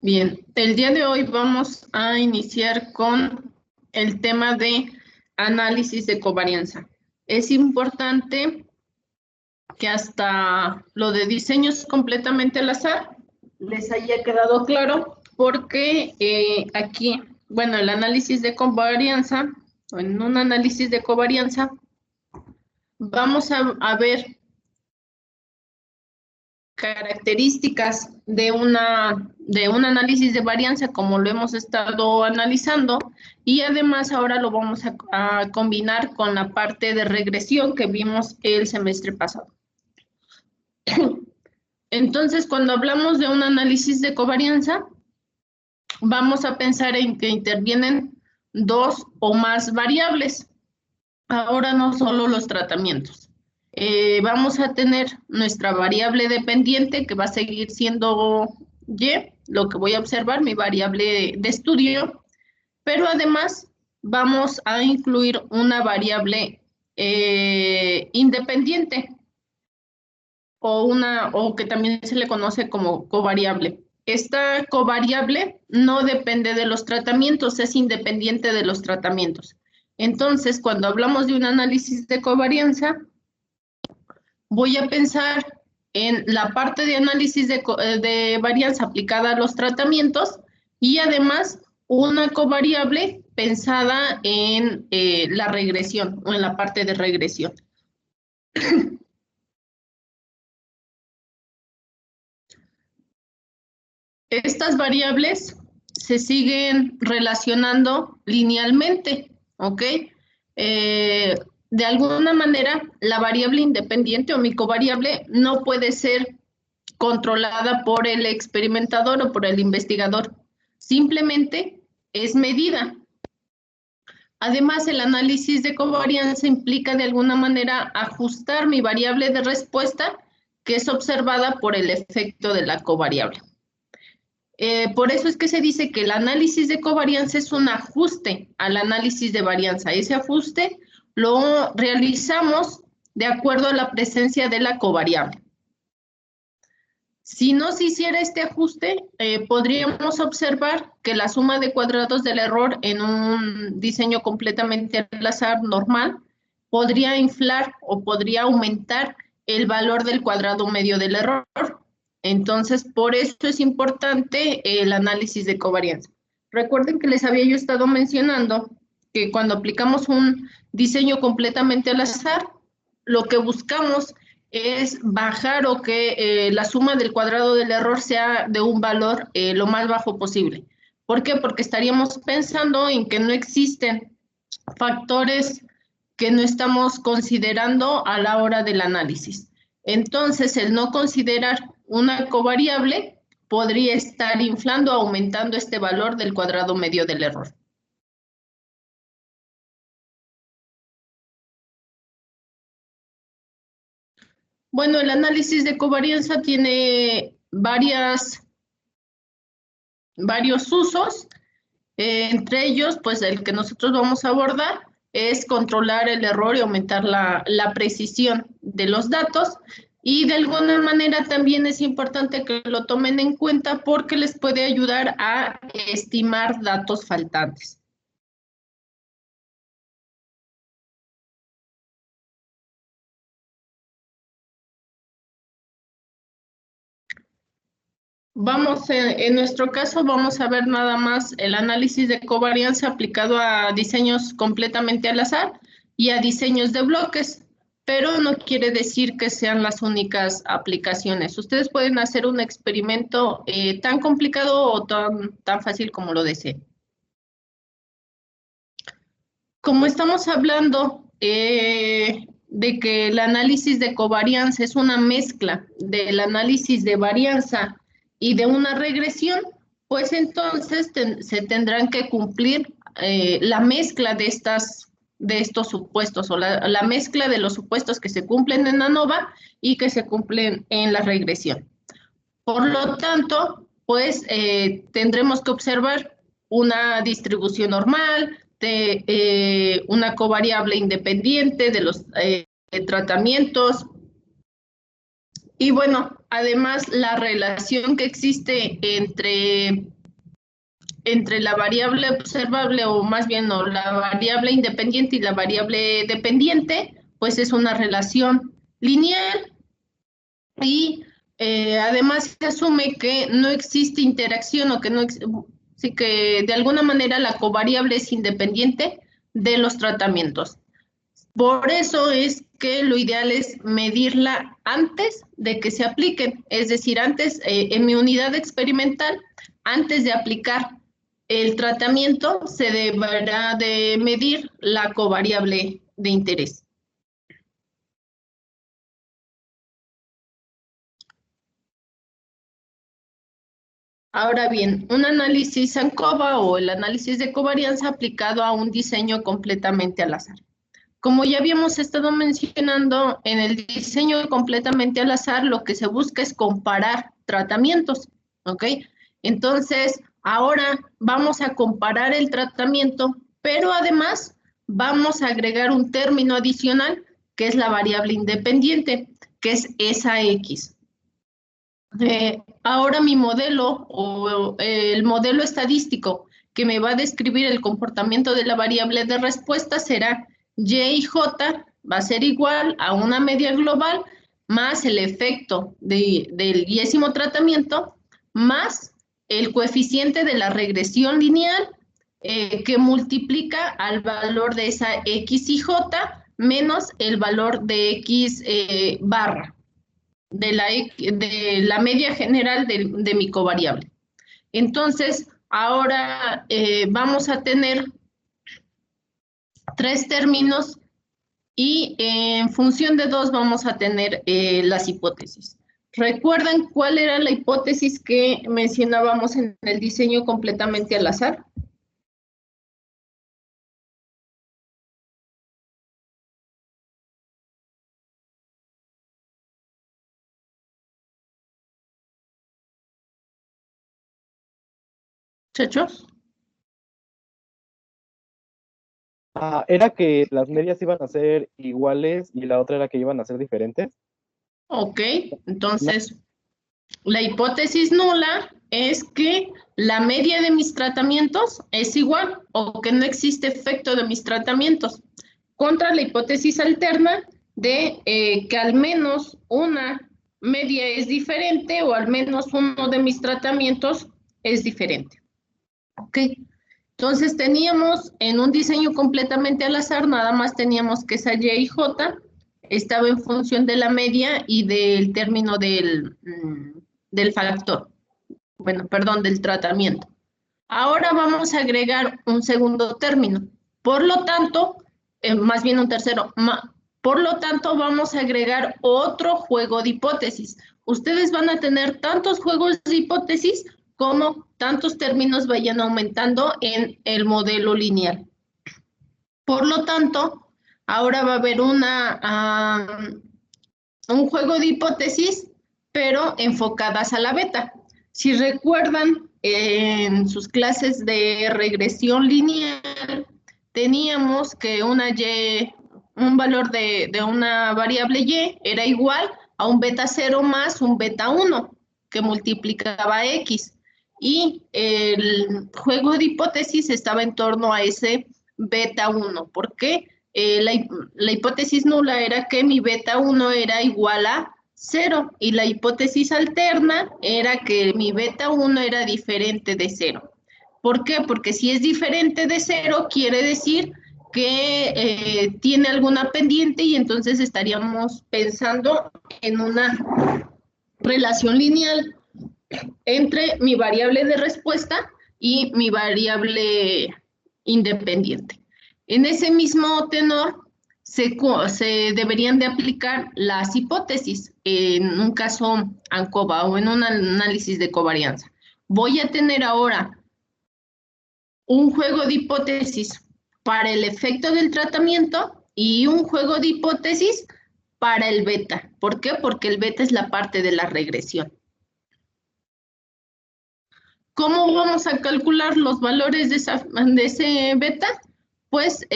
Bien, el día de hoy vamos a iniciar con el tema de análisis de covarianza. Es importante que hasta lo de diseños completamente al azar les haya quedado claro, porque aquí, bueno, el análisis de covarianza, o en un análisis de covarianza, vamos a ver características de un análisis de varianza como lo hemos estado analizando, y además ahora lo vamos a combinar con la parte de regresión que vimos el semestre pasado. Entonces, cuando hablamos de un análisis de covarianza, vamos a pensar en que intervienen dos o más variables. Ahora no solo los tratamientos. Vamos a tener nuestra variable dependiente, que va a seguir siendo Y, lo que voy a observar, mi variable de estudio, pero además vamos a incluir una variable independiente, o que también se le conoce como covariable. Esta covariable no depende de los tratamientos, es independiente de los tratamientos. Entonces, cuando hablamos de un análisis de covarianza, voy a pensar en la parte de análisis de varianza aplicada a los tratamientos, y además una covariable pensada en la regresión o en la parte de regresión. Estas variables se siguen relacionando linealmente, ¿ok? De alguna manera, la variable independiente o mi covariable no puede ser controlada por el experimentador o por el investigador. Simplemente es medida. Además, el análisis de covarianza implica de alguna manera ajustar mi variable de respuesta, que es observada por el efecto de la covariable. Por eso es que se dice que el análisis de covarianza es un ajuste al análisis de varianza. Ese ajuste lo realizamos de acuerdo a la presencia de la covariable. Si no se hiciera este ajuste, podríamos observar que la suma de cuadrados del error en un diseño completamente al azar normal podría inflar o podría aumentar el valor del cuadrado medio del error. Entonces, por eso es importante el análisis de covarianza. Recuerden que les había yo estado mencionando que cuando aplicamos un diseño completamente al azar, lo que buscamos es bajar o que la suma del cuadrado del error sea de un valor lo más bajo posible. ¿Por qué? Porque estaríamos pensando en que no existen factores que no estamos considerando a la hora del análisis. Entonces, el no considerar una covariable podría estar inflando o aumentando este valor del cuadrado medio del error. Bueno, el análisis de covarianza tiene varios usos. Entre ellos, pues el que nosotros vamos a abordar es controlar el error y aumentar la precisión de los datos, y de alguna manera también es importante que lo tomen en cuenta porque les puede ayudar a estimar datos faltantes. En nuestro caso, vamos a ver nada más el análisis de covarianza aplicado a diseños completamente al azar y a diseños de bloques, pero no quiere decir que sean las únicas aplicaciones. Ustedes pueden hacer un experimento tan complicado o tan fácil como lo deseen. Como estamos hablando de que el análisis de covarianza es una mezcla del análisis de varianza y de una regresión, pues entonces se tendrán que cumplir la mezcla de estos supuestos, o la mezcla de los supuestos que se cumplen en ANOVA y que se cumplen en la regresión. Por lo tanto, pues tendremos que observar una distribución normal, de una covariable independiente de los tratamientos, y bueno, además la relación que existe entre entre la variable observable, o más bien no, la variable independiente y la variable dependiente, pues es una relación lineal y además se asume que no existe interacción o que no sí que de alguna manera la covariable es independiente de los tratamientos. Por eso es que lo ideal es medirla antes de que se apliquen, es decir, antes, en mi unidad experimental, antes de aplicar el tratamiento, se deberá de medir la covariable de interés. Ahora bien, un análisis ANCOVA o el análisis de covarianza aplicado a un diseño completamente al azar. Como ya habíamos estado mencionando, en el diseño completamente al azar, lo que se busca es comparar tratamientos, ¿ok? Entonces, ahora vamos a comparar el tratamiento, pero además vamos a agregar un término adicional, que es la variable independiente, que es esa X. Ahora mi modelo o el modelo estadístico que me va a describir el comportamiento de la variable de respuesta será Y y J va a ser igual a una media global más el efecto del yésimo tratamiento más el coeficiente de la regresión lineal que multiplica al valor de esa X y J menos el valor de X barra de la media general de mi covariable. Entonces, ahora vamos a tener tres términos y en función de dos vamos a tener las hipótesis. ¿Recuerdan cuál era la hipótesis que mencionábamos en el diseño completamente al azar? Muchachos. Era que las medias iban a ser iguales y la otra era que iban a ser diferentes. Ok, No, entonces la hipótesis nula es que la media de mis tratamientos es igual o que no existe efecto de mis tratamientos, contra la hipótesis alterna de que al menos una media es diferente o al menos uno de mis tratamientos es diferente. ¿Ok? Entonces teníamos en un diseño completamente al azar, nada más teníamos que esa Y y J estaba en función de la media y del término del factor, bueno, perdón, del tratamiento. Ahora vamos a agregar un segundo término. Por lo tanto, más bien un tercero. Por lo tanto, vamos a agregar otro juego de hipótesis. Ustedes van a tener tantos juegos de hipótesis como tantos términos vayan aumentando en el modelo lineal. Por lo tanto, ahora va a haber un juego de hipótesis, pero enfocadas a la beta. Si recuerdan, en sus clases de regresión lineal, teníamos que un valor de una variable y era igual a un beta 0 más un beta 1, que multiplicaba x. Y el juego de hipótesis estaba en torno a ese beta 1. ¿Por qué? La hipótesis nula era que mi beta 1 era igual a 0 y la hipótesis alterna era que mi beta 1 era diferente de 0. ¿Por qué? Porque si es diferente de 0 quiere decir que tiene alguna pendiente y entonces estaríamos pensando en una relación lineal entre mi variable de respuesta y mi variable independiente. En ese mismo tenor, se deberían de aplicar las hipótesis en un caso ANCOVA o en un análisis de covarianza. Voy a tener ahora un juego de hipótesis para el efecto del tratamiento y un juego de hipótesis para el beta. ¿Por qué? Porque el beta es la parte de la regresión. ¿Cómo vamos a calcular los valores de ese beta? Pues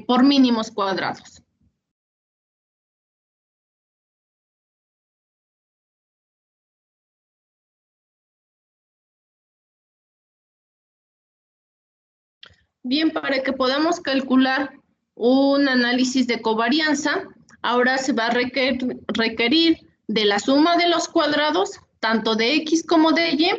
por mínimos cuadrados. Bien, para que podamos calcular un análisis de covarianza, ahora se va a requerir de la suma de los cuadrados, tanto de X como de Y,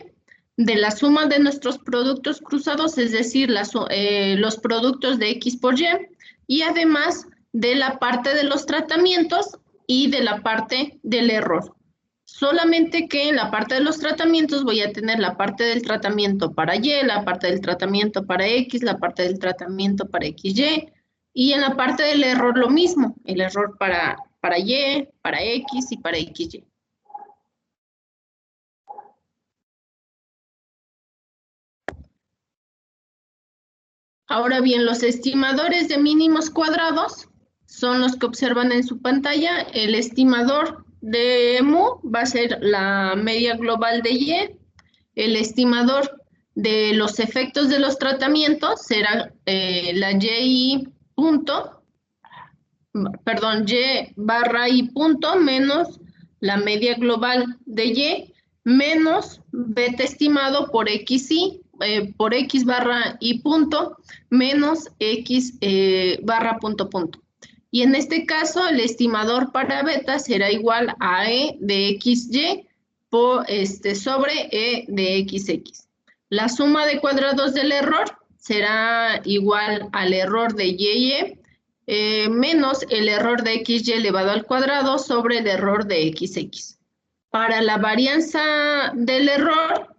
de la suma de nuestros productos cruzados, es decir, los productos de X por Y además de la parte de los tratamientos y de la parte del error. Solamente que en la parte de los tratamientos voy a tener la parte del tratamiento para Y, la parte del tratamiento para X, la parte del tratamiento para XY, y en la parte del error lo mismo, el error para Y, para X y para XY. Ahora bien, los estimadores de mínimos cuadrados son los que observan en su pantalla. El estimador de mu va a ser la media global de Y. El estimador de los efectos de los tratamientos será la Y punto, perdón, Y barra Y punto menos la media global de Y menos beta estimado por XY, por X barra Y punto menos X barra punto punto. Y en este caso el estimador para beta será igual a E de XY por, sobre E de XX. La suma de cuadrados del error será igual al error de YY menos el error de XY elevado al cuadrado sobre el error de XX. Para la varianza del error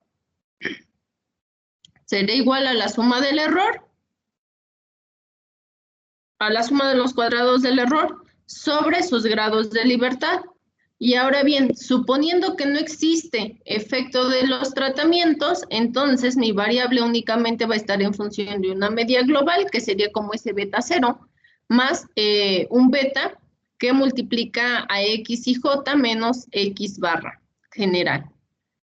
será igual a la suma del error, a la suma de los cuadrados del error sobre sus grados de libertad. Y ahora bien, suponiendo que no existe efecto de los tratamientos, entonces mi variable únicamente va a estar en función de una media global, que sería como ese beta 0, más un beta que multiplica a X y J menos X barra general,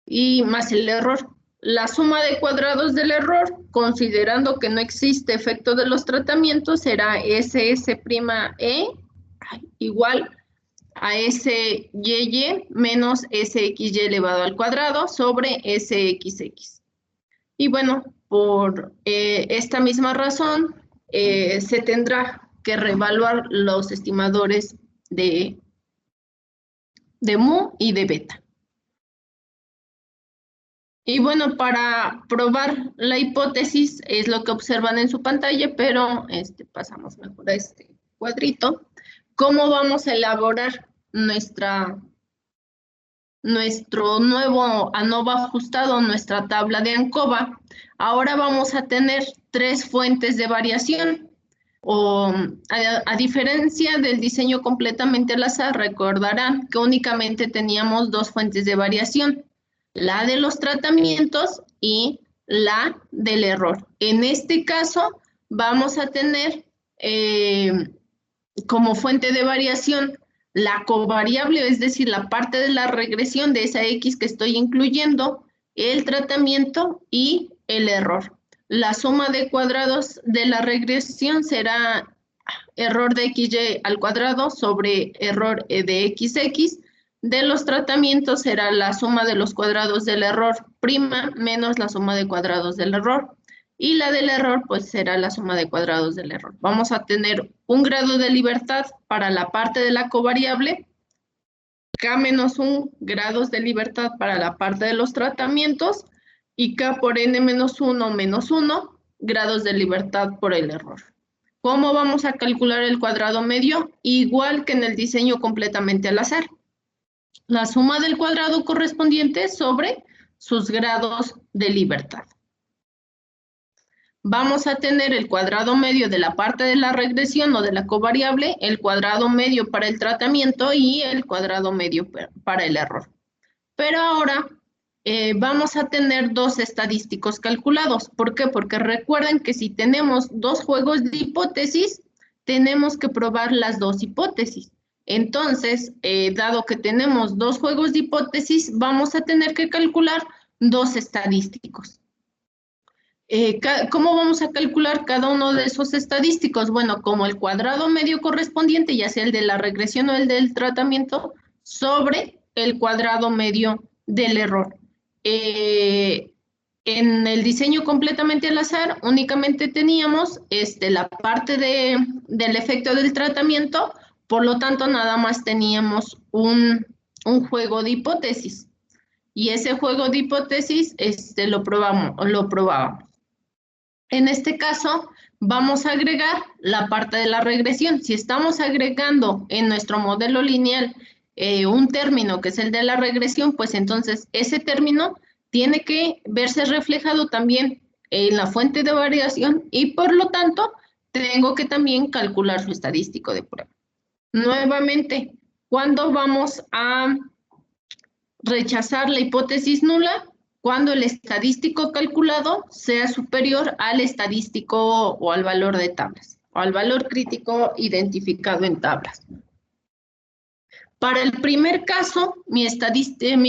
y más el error. La suma de cuadrados del error, considerando que no existe efecto de los tratamientos, será SS' E igual a SYY menos SXY elevado al cuadrado sobre SXX. Y bueno, por esta misma razón, se tendrá que reevaluar los estimadores de mu y de beta. Y bueno, para probar la hipótesis es lo que observan en su pantalla, pero pasamos mejor a este cuadrito. ¿Cómo vamos a elaborar nuestro nuevo ANOVA ajustado, nuestra tabla de ANCOVA? Ahora vamos a tener 3 fuentes de variación. A diferencia del diseño completamente al azar, recordarán que únicamente teníamos 2 fuentes de variación, la de los tratamientos y la del error. En este caso, vamos a tener como fuente de variación la covariable, es decir, la parte de la regresión de esa X que estoy incluyendo, el tratamiento y el error. La suma de cuadrados de la regresión será error de XY al cuadrado sobre error de XX. De los tratamientos será la suma de los cuadrados del error prima menos la suma de cuadrados del error. Y la del error, pues será la suma de cuadrados del error. Vamos a tener un grado de libertad para la parte de la covariable, K-1 grados de libertad para la parte de los tratamientos y K por N-1 menos 1 grados de libertad por el error. ¿Cómo vamos a calcular el cuadrado medio? Igual que en el diseño completamente al azar. La suma del cuadrado correspondiente sobre sus grados de libertad. Vamos a tener el cuadrado medio de la parte de la regresión o de la covariable, el cuadrado medio para el tratamiento y el cuadrado medio para el error. Pero ahora vamos a tener 2 estadísticos calculados. ¿Por qué? Porque recuerden que si tenemos 2 juegos de hipótesis, tenemos que probar las 2 hipótesis. Entonces, dado que tenemos 2 juegos de hipótesis, vamos a tener que calcular 2 estadísticos. ¿Cómo vamos a calcular cada uno de esos estadísticos? Bueno, como el cuadrado medio correspondiente, ya sea el de la regresión o el del tratamiento, sobre el cuadrado medio del error. en el diseño completamente al azar únicamente teníamos la parte del efecto del tratamiento, por lo tanto nada más teníamos un juego de hipótesis. Y ese juego de hipótesis lo probábamos. En este caso, vamos a agregar la parte de la regresión. Si estamos agregando en nuestro modelo lineal un término que es el de la regresión, pues entonces ese término tiene que verse reflejado también en la fuente de variación y por lo tanto tengo que también calcular su estadístico de prueba. Nuevamente, ¿cuándo vamos a rechazar la hipótesis nula? Cuando el estadístico calculado sea superior al estadístico o al valor de tablas, o al valor crítico identificado en tablas. Para el primer caso, mi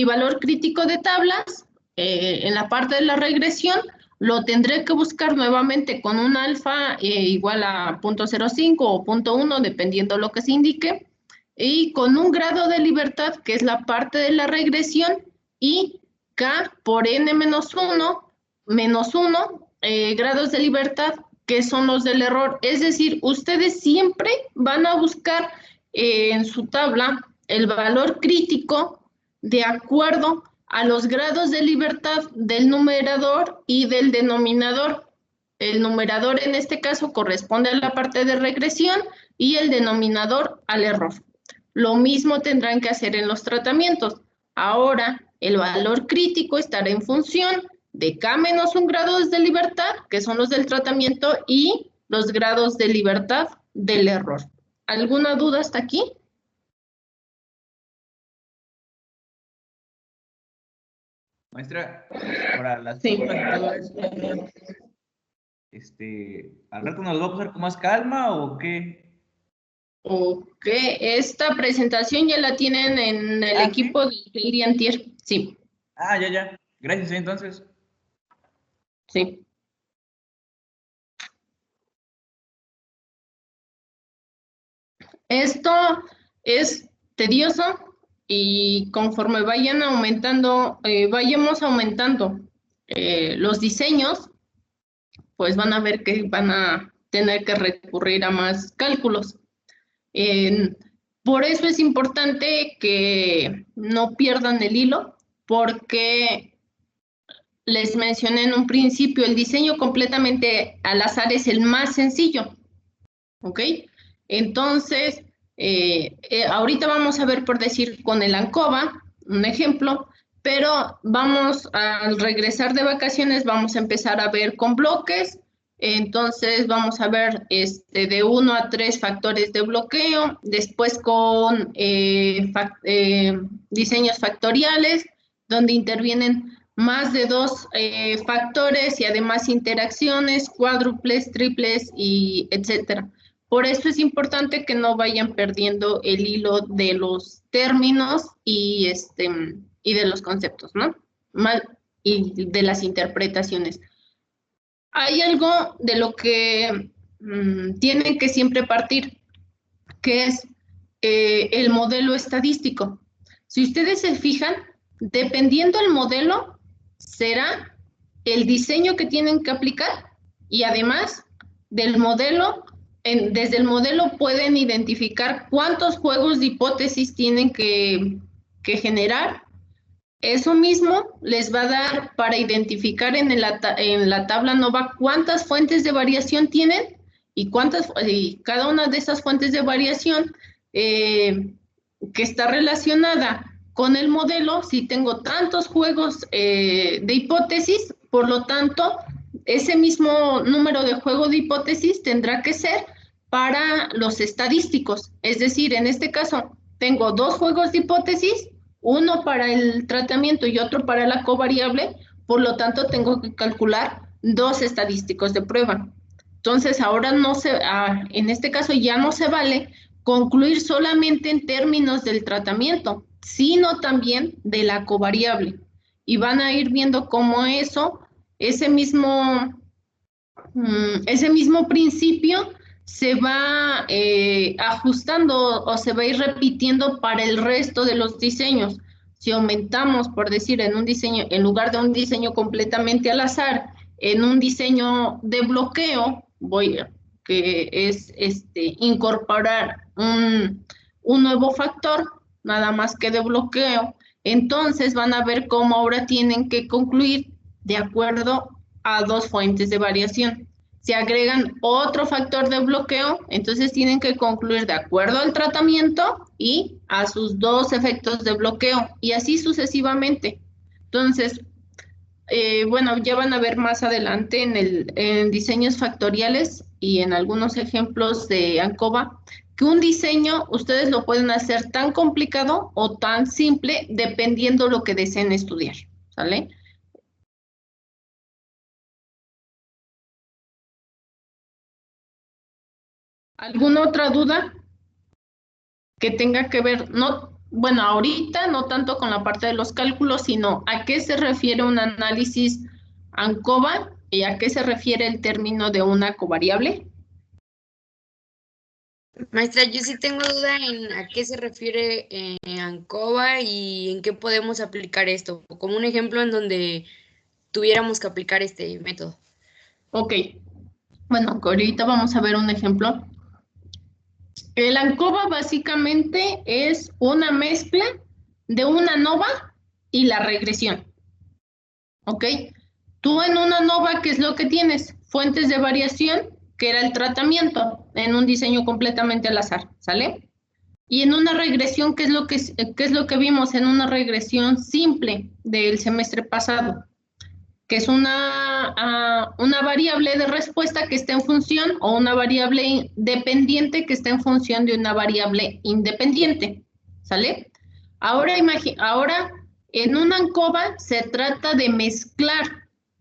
valor crítico de tablas, en la parte de la regresión, lo tendré que buscar nuevamente con un alfa igual a 0.05 o 0.1, dependiendo lo que se indique, y con un grado de libertad, que es la parte de la regresión, y K por N menos 1, grados de libertad, que son los del error. Es decir, ustedes siempre van a buscar en su tabla el valor crítico de acuerdo a los grados de libertad del numerador y del denominador. El numerador en este caso corresponde a la parte de regresión y el denominador al error. Lo mismo tendrán que hacer en los tratamientos. Ahora, el valor crítico estará en función de K menos 1 grados de libertad, que son los del tratamiento, y los grados de libertad del error. ¿Alguna duda hasta aquí? Maestra, para las sombras y todo eso, ¿al rato nos lo va a pasar con más calma o qué? Ok, esta presentación ya la tienen en el equipo de Ingeniería Antier. Sí. Ah, ya. Gracias, entonces. Sí. Esto es tedioso y conforme vayan aumentando, vayamos aumentando los diseños, pues van a ver que van a tener que recurrir a más cálculos. Por eso es importante que no pierdan el hilo, porque les mencioné en un principio, el diseño completamente al azar es el más sencillo, ¿ok? Entonces, ahorita vamos a ver, por decir, con el ANCOVA, un ejemplo, pero vamos al regresar de vacaciones, vamos a empezar a ver con bloques. Entonces vamos a ver de 1 a 3 factores de bloqueo, después con diseños factoriales, donde intervienen más de 2 factores y además interacciones, cuádruples, triples y etcétera. Por eso es importante que no vayan perdiendo el hilo de los términos y de los conceptos, ¿no? Y de las interpretaciones. Hay algo de lo que tienen que siempre partir, que es el modelo estadístico. Si ustedes se fijan, dependiendo del modelo, será el diseño que tienen que aplicar y además del modelo, desde el modelo pueden identificar cuántos juegos de hipótesis tienen que generar. Eso mismo les va a dar para identificar en la tabla NOVA cuántas fuentes de variación tienen y cada una de esas fuentes de variación que está relacionada con el modelo. Si tengo tantos juegos de hipótesis, por lo tanto, ese mismo número de juegos de hipótesis tendrá que ser para los estadísticos. Es decir, en este caso, tengo 2 juegos de hipótesis, uno para el tratamiento y otro para la covariable, por lo tanto tengo que calcular 2 estadísticos de prueba. Entonces ahora en este caso ya no se vale concluir solamente en términos del tratamiento, sino también de la covariable. Y van a ir viendo cómo ese mismo principio se va ajustando o se va a ir repitiendo para el resto de los diseños. Si aumentamos, por decir, en un diseño, en lugar de un diseño completamente al azar, en un diseño de bloqueo, que es incorporar un nuevo factor, nada más que de bloqueo, entonces van a ver cómo ahora tienen que concluir de acuerdo a dos fuentes de variación. Si agregan otro factor de bloqueo, entonces tienen que concluir de acuerdo al tratamiento y a sus dos efectos de bloqueo, y así sucesivamente. Entonces, bueno, ya van a ver más adelante en diseños factoriales y en algunos ejemplos de ANCOVA, que un diseño ustedes lo pueden hacer tan complicado o tan simple dependiendo lo que deseen estudiar, ¿sale? ¿Alguna otra duda que tenga que ver, no, bueno, ahorita no tanto con la parte de los cálculos, sino a qué se refiere un análisis ANCOVA y a qué se refiere el término de una covariable? Maestra, yo sí tengo duda en a qué se refiere ANCOVA y en qué podemos aplicar esto, como un ejemplo en donde tuviéramos que aplicar este método. Ok, bueno, ahorita vamos a ver un ejemplo. El ANCOVA básicamente es una mezcla de una ANOVA y la regresión. ¿Ok? Tú en una ANOVA, ¿qué es lo que tienes? Fuentes de variación, que era el tratamiento, en un diseño completamente al azar, ¿sale? Y en una regresión, qué es lo que vimos en una regresión simple del semestre pasado? Que es una variable de respuesta que está en función, o una variable dependiente que está en función de una variable independiente, ¿sale? Ahora en una ANCOVA se trata de mezclas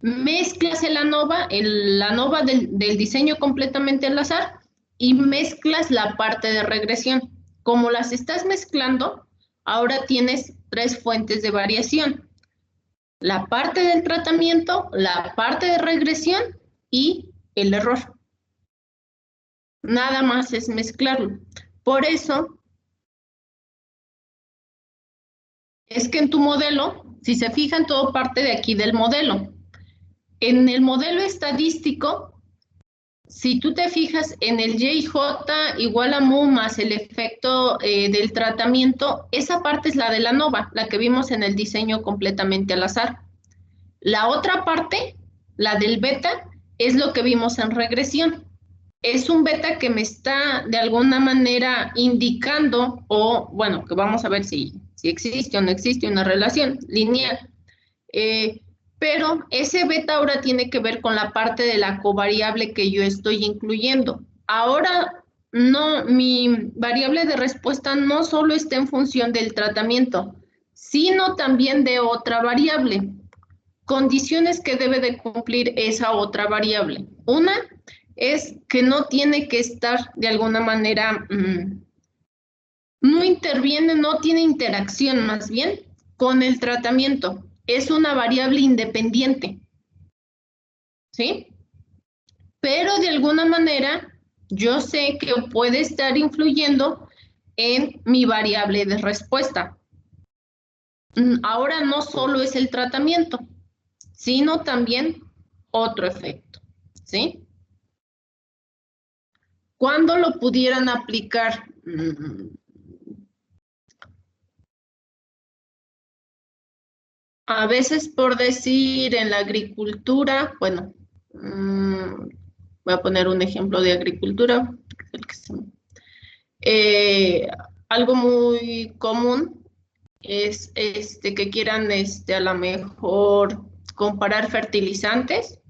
la ANOVA del diseño completamente al azar y mezclas la parte de regresión. Como las estás mezclando, ahora tienes tres fuentes de variación: la parte del tratamiento, la parte de regresión y el error. Nada más es mezclarlo. Por eso es que en tu modelo, si se fijan, todo parte de aquí del modelo. En el modelo estadístico, si tú te fijas en el YJ igual a mu más el efecto del tratamiento, esa parte es la de la ANOVA, la que vimos en el diseño completamente al azar. La otra parte, la del beta, es lo que vimos en regresión. Es un beta que me está de alguna manera indicando, o bueno, que vamos a ver si existe o no existe una relación lineal. Pero ese beta ahora tiene que ver con la parte de la covariable que yo estoy incluyendo. Ahora, no, mi variable de respuesta no solo está en función del tratamiento, sino también de otra variable. Condiciones que debe de cumplir esa otra variable. Una es que no tiene que estar de alguna manera, no interviene, no tiene interacción más bien con el tratamiento. Es una variable independiente, ¿sí? Pero de alguna manera yo sé que puede estar influyendo en mi variable de respuesta. Ahora no solo es el tratamiento, sino también otro efecto, ¿sí? ¿Cuándo lo pudieran aplicar? A veces, por decir, en la agricultura, bueno, voy a poner un ejemplo de agricultura. Algo muy común es que quieran a lo mejor comparar fertilizantes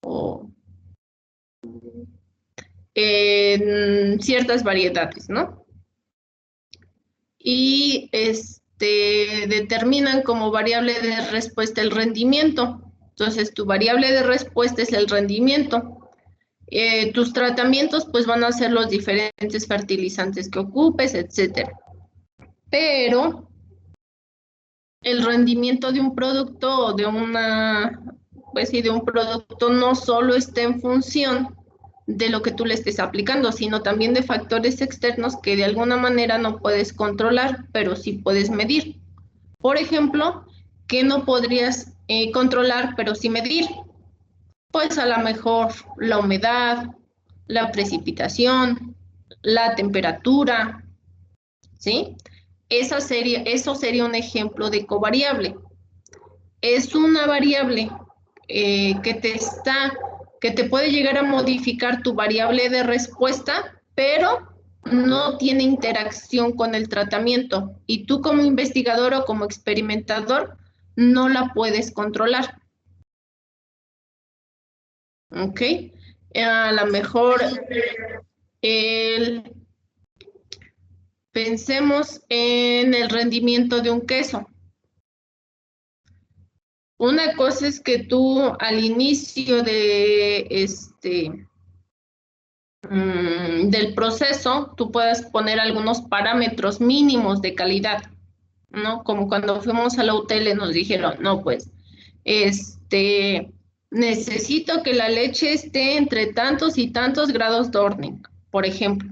o en ciertas variedades, ¿no? Y determinan como variable de respuesta el rendimiento. Entonces, tu variable de respuesta es el rendimiento. Tus tratamientos pues van a ser los diferentes fertilizantes que ocupes, etcétera. Pero el rendimiento de un producto o de de un producto no solo está en función de lo que tú le estés aplicando, sino también de factores externos que de alguna manera no puedes controlar, pero sí puedes medir. por ejemplo, que no podrías controlar, pero sí medir. Pues a lo mejor la humedad, la precipitación, la temperatura, ¿sí? Eso sería un ejemplo de covariable. Es una variable que te puede llegar a modificar tu variable de respuesta, pero no tiene interacción con el tratamiento. Y tú como investigador o como experimentador no la puedes controlar. ¿Ok? A lo mejor pensemos en el rendimiento de un queso. Una cosa es que tú al inicio del proceso, tú puedas poner algunos parámetros mínimos de calidad, ¿no? Como cuando fuimos a la UTL nos dijeron, no, pues, necesito que la leche esté entre tantos y tantos grados de Dorning, por ejemplo.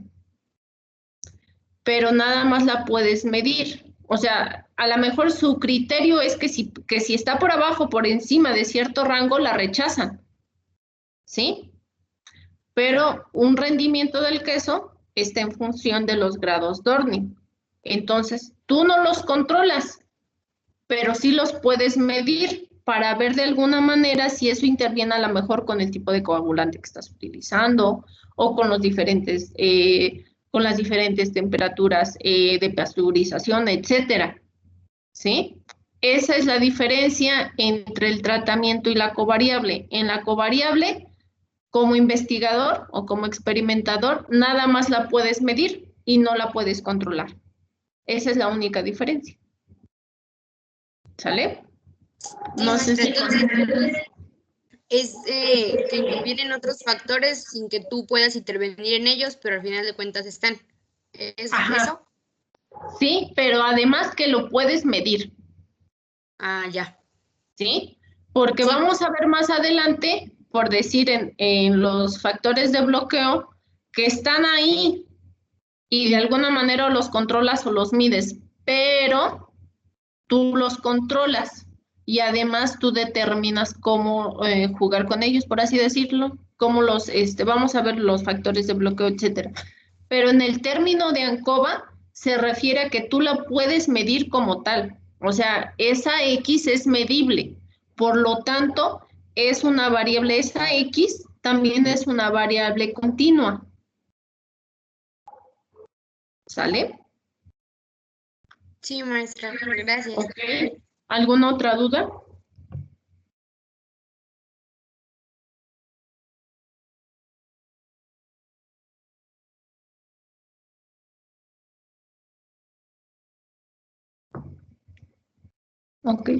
Pero nada más la puedes medir. O sea, a lo mejor su criterio es que si está por abajo, por encima de cierto rango, la rechazan, ¿sí? Pero un rendimiento del queso está en función de los grados Dorning. Entonces, tú no los controlas, pero sí los puedes medir para ver de alguna manera si eso interviene a lo mejor con el tipo de coagulante que estás utilizando o con los diferentes con las diferentes temperaturas de pasteurización, etcétera, ¿sí? Esa es la diferencia entre el tratamiento y la covariable. En la covariable, como investigador o como experimentador, nada más la puedes medir y no la puedes controlar. Esa es la única diferencia. ¿Sale? No sé si... Es que intervienen otros factores sin que tú puedas intervenir en ellos, pero al final de cuentas están. ¿Es eso? Sí, pero además que lo puedes medir. Ah, ya. ¿Sí? Porque sí, vamos a ver más adelante, por decir, en los factores de bloqueo, que están ahí y de alguna manera los controlas o los mides, pero tú los controlas y además tú determinas cómo jugar con ellos, por así decirlo, cómo vamos a ver los factores de bloqueo, etcétera. Pero en el término de ANCOVA se refiere a que tú la puedes medir como tal. O sea, esa X es medible. Por lo tanto, es una variable, esa X también es una variable continua. ¿Sale? Sí, maestra, gracias. Okay. ¿Alguna otra duda? Ok.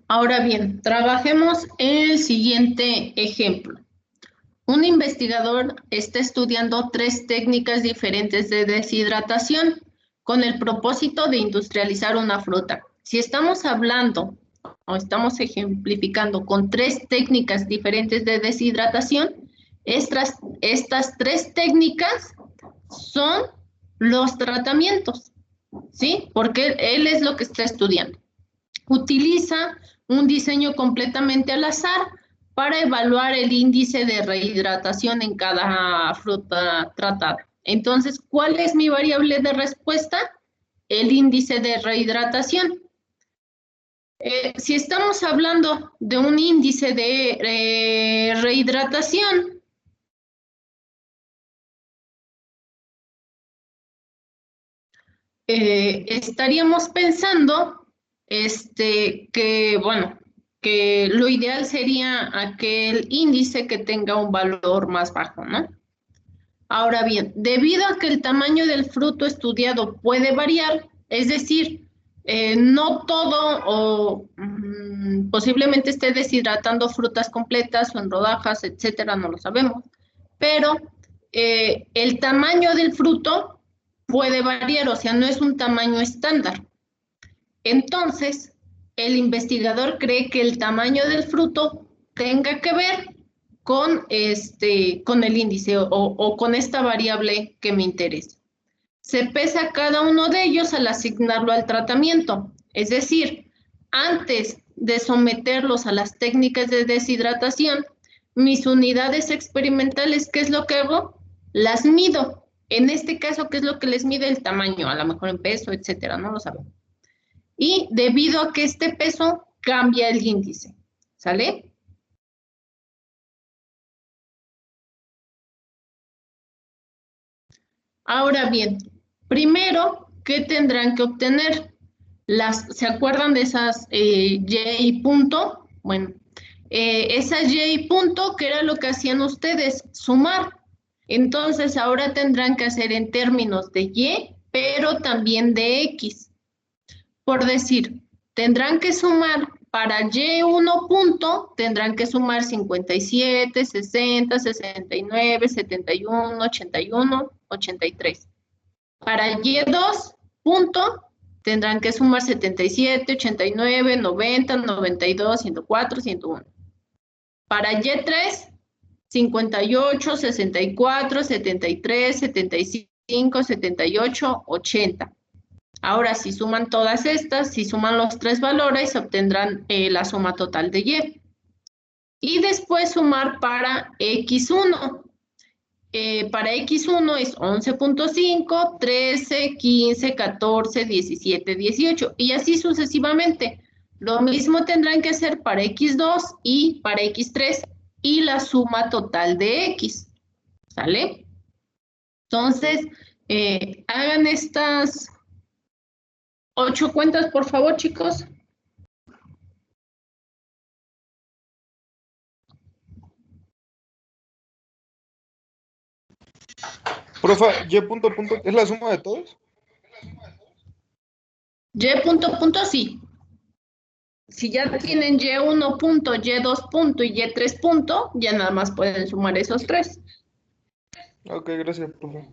Ahora bien, trabajemos en el siguiente ejemplo. Un investigador está estudiando 3 técnicas diferentes de deshidratación con el propósito de industrializar una fruta. Si estamos hablando o estamos ejemplificando con 3 técnicas diferentes de deshidratación, estas 3 técnicas son los tratamientos, ¿sí? Porque él es lo que está estudiando. Utiliza un diseño completamente al azar para evaluar el índice de rehidratación en cada fruta tratada. Entonces, ¿cuál es mi variable de respuesta? El índice de rehidratación. Si estamos hablando de un índice de rehidratación, estaríamos pensando que lo ideal sería aquel índice que tenga un valor más bajo, ¿no? Ahora bien, debido a que el tamaño del fruto estudiado puede variar, es decir, no todo o posiblemente esté deshidratando frutas completas o en rodajas, etcétera, no lo sabemos, pero el tamaño del fruto puede variar, o sea, no es un tamaño estándar. Entonces, el investigador cree que el tamaño del fruto tenga que ver con el índice o con esta variable que me interesa. Se pesa cada uno de ellos al asignarlo al tratamiento. Es decir, antes de someterlos a las técnicas de deshidratación, mis unidades experimentales, ¿qué es lo que hago? Las mido. En este caso, ¿qué es lo que les mide? El tamaño, a lo mejor en peso, etcétera, no lo sabemos. Y debido a que este peso cambia el índice, ¿sale? Ahora bien, primero, ¿qué tendrán que obtener? ¿Se acuerdan de esas Y punto? Bueno, esas Y punto, ¿qué era lo que hacían ustedes? Sumar. Entonces, ahora tendrán que hacer en términos de Y, pero también de X. Por decir, tendrán que sumar para Y1 punto, tendrán que sumar 57, 60, 69, 71, 81, 83. Para Y2 punto, tendrán que sumar 77, 89, 90, 92, 104, 101. Para Y3, 58, 64, 73, 75, 78, 80. Ahora, si suman todas estas, si suman los tres valores, obtendrán la suma total de Y. Y después sumar para X1. Para X1 es 11.5, 13, 15, 14, 17, 18 y así sucesivamente. Lo mismo tendrán que hacer para X2 y para X3 y la suma total de X. ¿Sale? Entonces, hagan estas 8 cuentas, por favor, chicos. Profa, Y punto punto, ¿es la suma de todos? Y punto punto, sí. Si ya tienen Y1 punto, Y2 punto y Y3 punto, ya nada más pueden sumar esos tres. Ok, gracias, profa.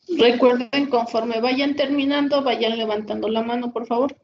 Recuerden, conforme vayan terminando, vayan levantando la mano, por favor.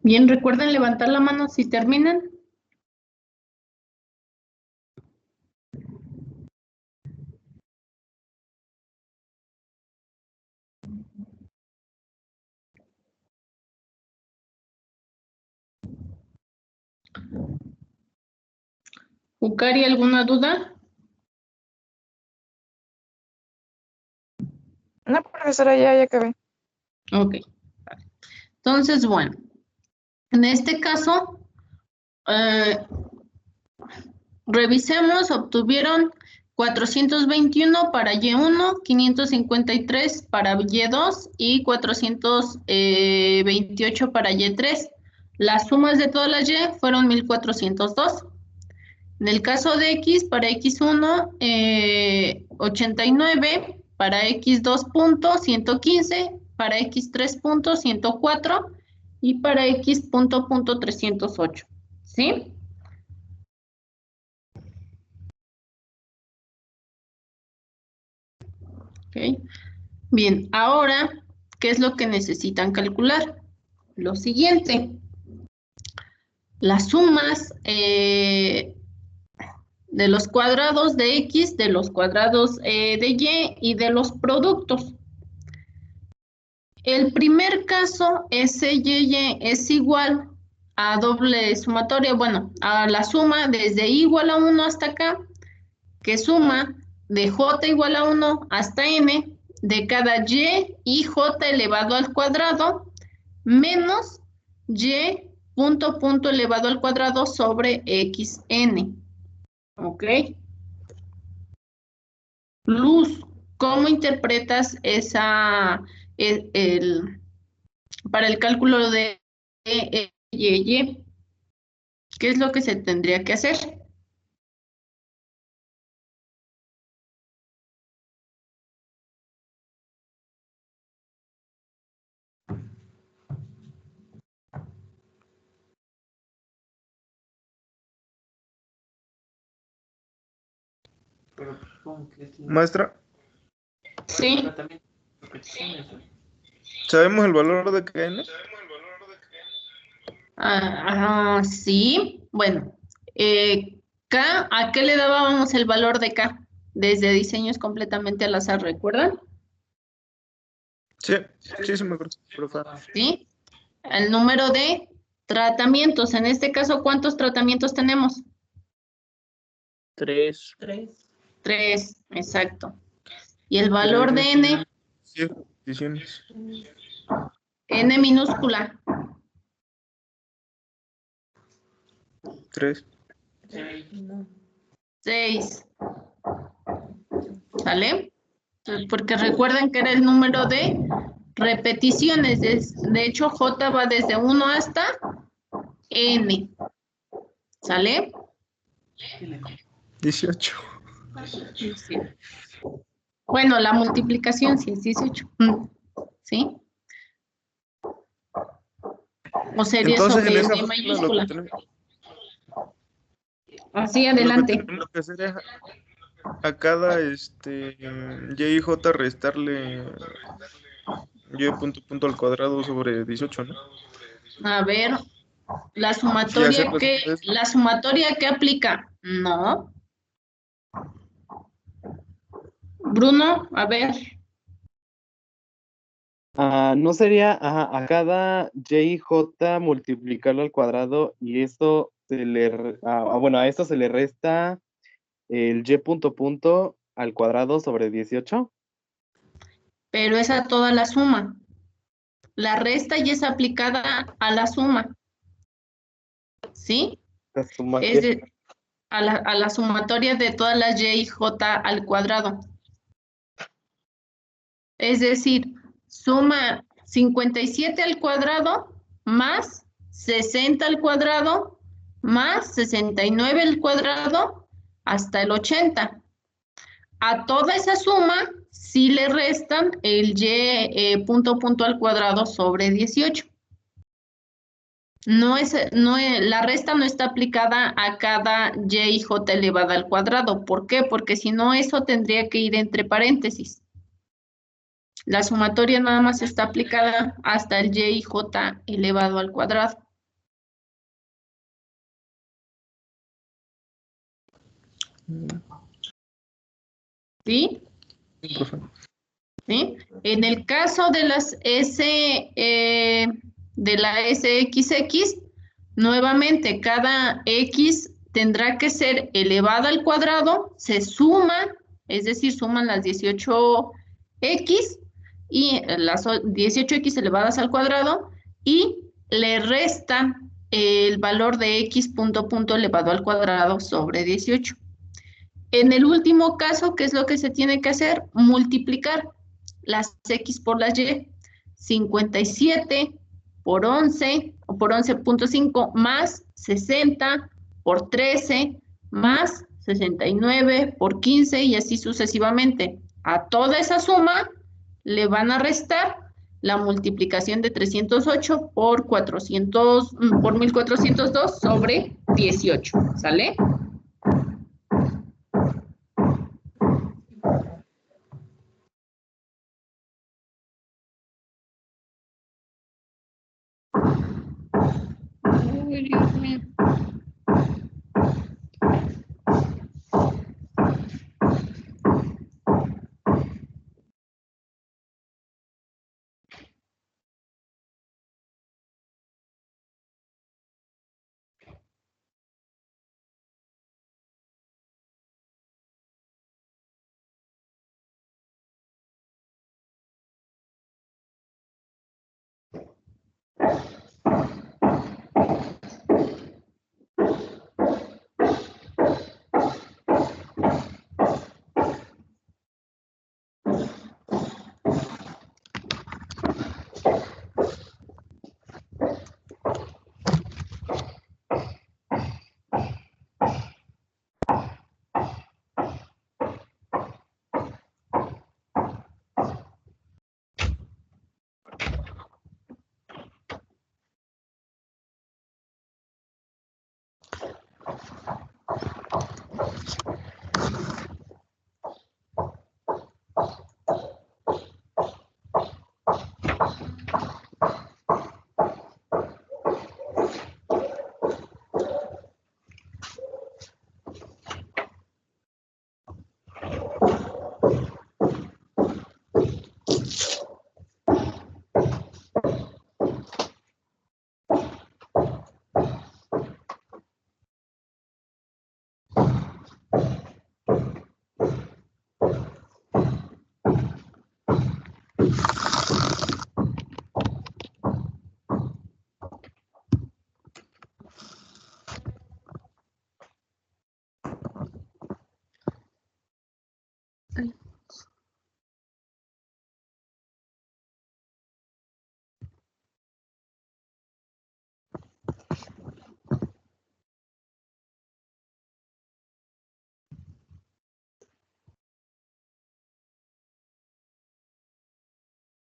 Bien, recuerden levantar la mano si terminan. Ukari, ¿alguna duda? No, profesora, ya acabé. Ok. Entonces, bueno, en este caso, revisemos, obtuvieron 421 para Y1, 553 para Y2 y 428 para Y3. Las sumas de todas las Y fueron 1402. En el caso de X, para X1, 89, para X2 punto 115, para X3 punto 104 y para X punto 308. ¿Sí? Ok. Bien, ahora, ¿qué es lo que necesitan calcular? Lo siguiente. Las sumas de los cuadrados de X, de los cuadrados de Y y de los productos. El primer caso, SY es igual a doble sumatoria, bueno, a la suma desde I igual a 1 hasta acá, que suma de J igual a 1 hasta N de cada y J elevado al cuadrado menos Y punto elevado al cuadrado sobre XN. ¿Ok? Luz, ¿cómo interpretas esa, para el cálculo de Y? ¿Qué es lo que se tendría que hacer? Pero, ¿cómo que tiene Maestra, Sí, tratamiento de repeticiones, ¿no? ¿sabemos el valor de KN? sí. Bueno, K, ¿a qué le dábamos el valor de K? Desde diseños completamente al azar, ¿recuerdan? Sí, sí me acuerdo, profe. ¿Sí? El número de tratamientos. En este caso, ¿cuántos tratamientos tenemos? 3. 3, exacto. Y el valor de N, Sí, ediciones. N minúscula. 3. 6. ¿Sale? Porque recuerden que era el número de repeticiones. De hecho, J va desde 1 hasta N. ¿Sale? 18. Sí. Bueno, la multiplicación sí es 18. ¿Sí? O sería Entonces, sobre en esa N fórmula lo mayúscula. que tenemos, Así, lo que adelante. tenemos que hacer es a cada Y y J restarle Y punto al cuadrado sobre 18, ¿no? A ver, la Sí, sumatoria hacerlo que, así, pues. la sumatoria que aplica. No. Bruno, a ver. No sería a cada y j multiplicarlo al cuadrado y esto bueno, a esto se le resta el y punto al cuadrado sobre 18. Pero es a toda la suma. La resta ya es aplicada a la suma. ¿Sí? La suma Es que- a la sumatoria de todas las y y j al cuadrado. Es decir, suma 57 al cuadrado más 60 al cuadrado más 69 al cuadrado hasta el 80. A toda esa suma sí le restan el y punto al cuadrado sobre 18. La resta no está aplicada a cada y j elevada al cuadrado. ¿Por qué? Porque si no, eso tendría que ir entre paréntesis. La sumatoria nada más está aplicada hasta el y j elevado al cuadrado. ¿Sí? Profe. ¿Sí? En el caso de las de la SXX, nuevamente cada X tendrá que ser elevada al cuadrado, se suma, es decir, suman las 18X y las 18X elevadas al cuadrado y le restan el valor de X punto elevado al cuadrado sobre 18. En el último caso, ¿qué es lo que se tiene que hacer? Multiplicar las X por las Y. 57 por 11 o por 11.5 más 60 por 13 más 69 por 15 y así sucesivamente. A toda esa suma le van a restar la multiplicación de 308 por 1402 sobre 18. ¿Sale? Uy, Dios mío.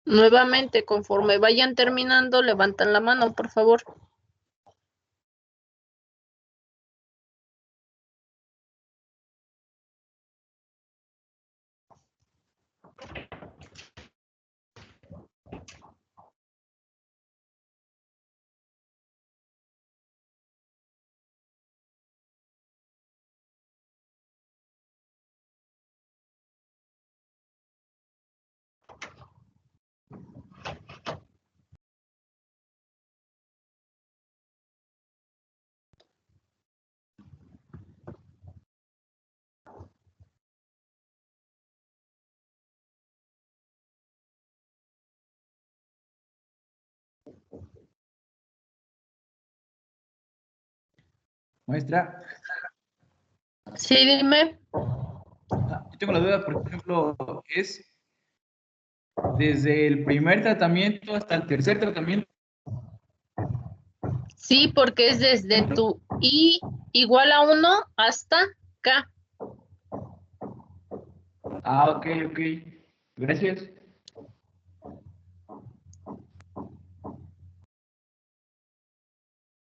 Nuevamente, conforme vayan terminando, levantan la mano, por favor. Maestra, Sí, dime. yo tengo la duda, por ejemplo, es desde el primer tratamiento hasta el tercer tratamiento. Sí, porque es desde tu I igual a 1 hasta K. Ah, ok, ok. Gracias.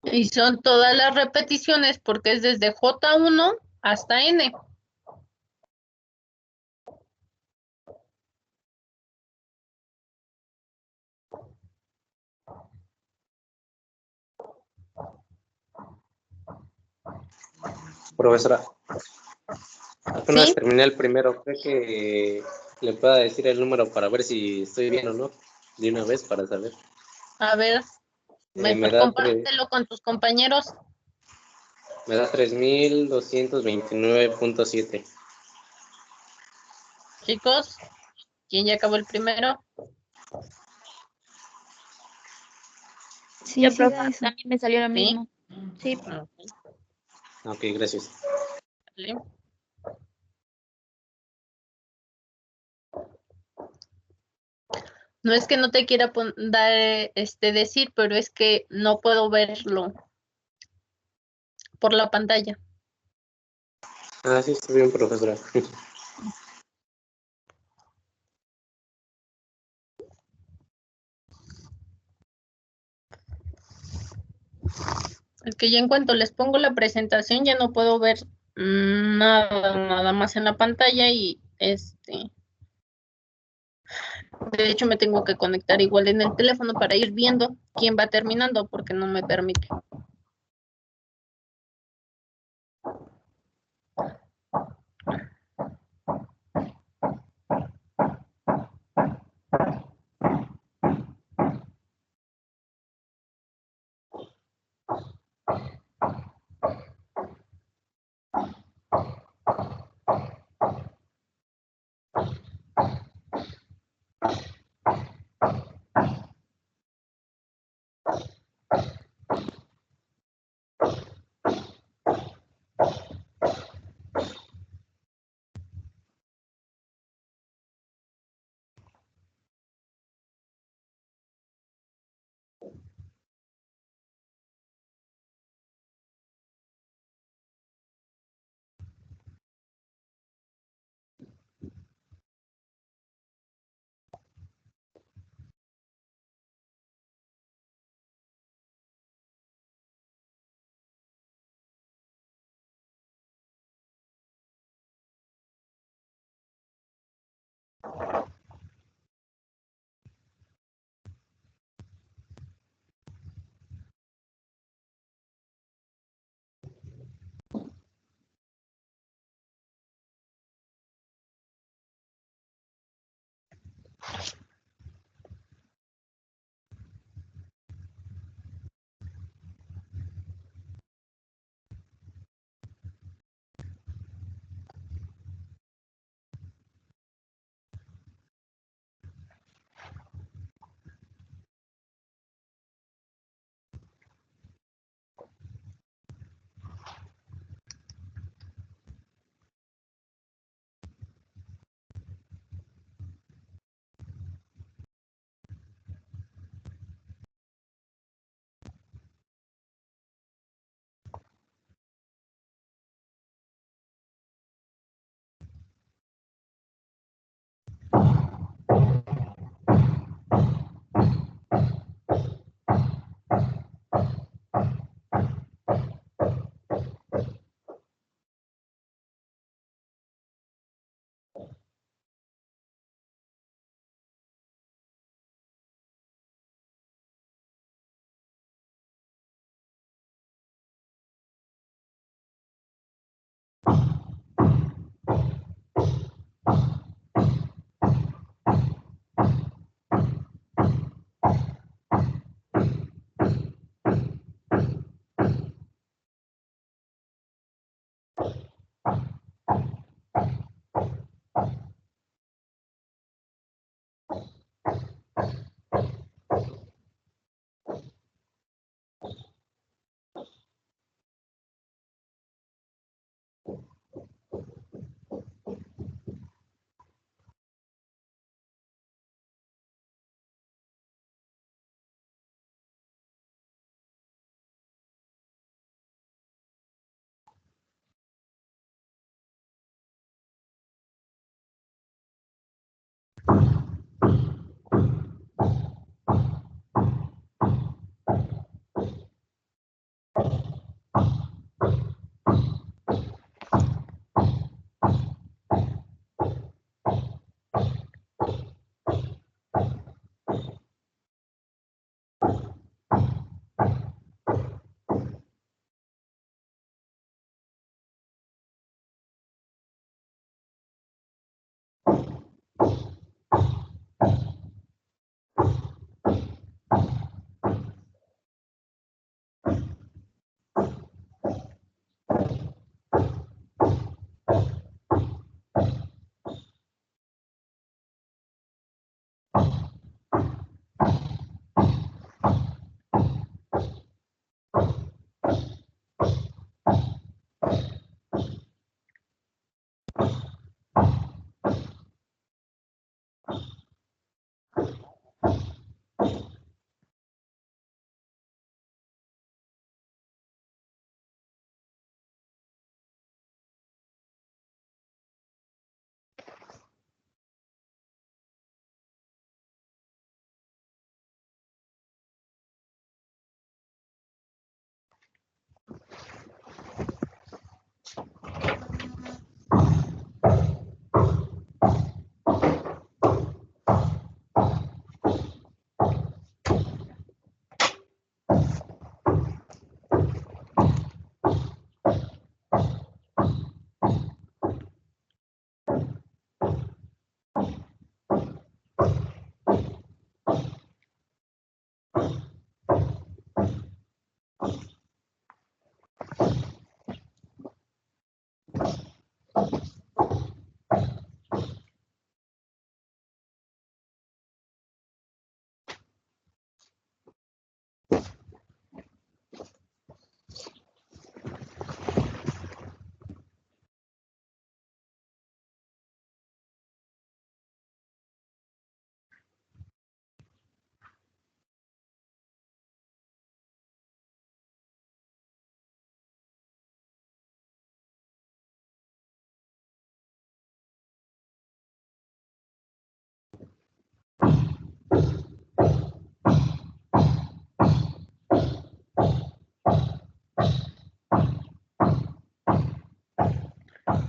Y son todas las repeticiones porque es desde J1 hasta N. Profesora, apenas ¿Sí? terminé el primero, creo que le pueda decir el número para ver si estoy bien o no, de una vez para saber. A ver, Me mejor da compártelo con tus compañeros. 3229.7. Chicos, ¿quién ya acabó el primero? Sí, Yo, sí, profe. también me salió lo ¿Sí? mismo. Sí, Ok, Ok, gracias. vale. No es que no te quiera decir, pero es que no puedo verlo por la pantalla. Ah, sí, estoy bien, profesora. Es que ya en cuanto les pongo la presentación ya no puedo ver nada más en la pantalla y de hecho me tengo que conectar igual en el teléfono para ir viendo quién va terminando porque no me permite.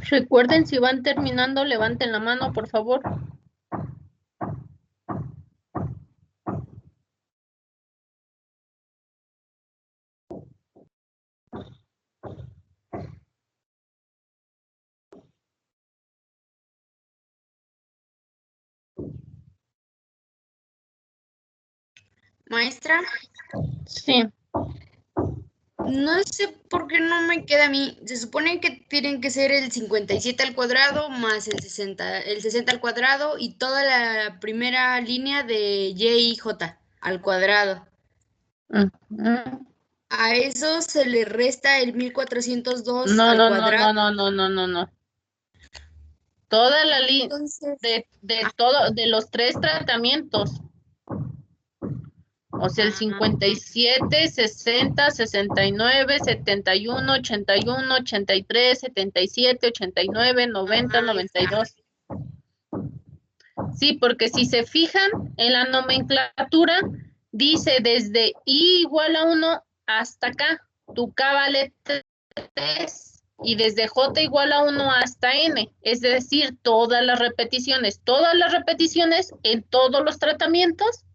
Recuerden, si van terminando, levanten la mano, por favor. Maestra, Sí. no sé por qué no me queda a mí. Se supone que tienen que ser el 57 al cuadrado más el 60 al cuadrado y toda la primera línea de y j al cuadrado. Ujú. A eso se le resta el 1402 No, al no, no, cuadrado. no, no, no, no, no. Toda la línea Entonces, de los 3 tratamientos. O sea, el 57, 60, 69, 71, 81, 83, 77, 89, 90, 92. Sí, porque si se fijan en la nomenclatura, dice desde I igual a 1 hasta acá, tu K vale 3 y desde J igual a 1 hasta N, es decir, todas las repeticiones en todos los tratamientos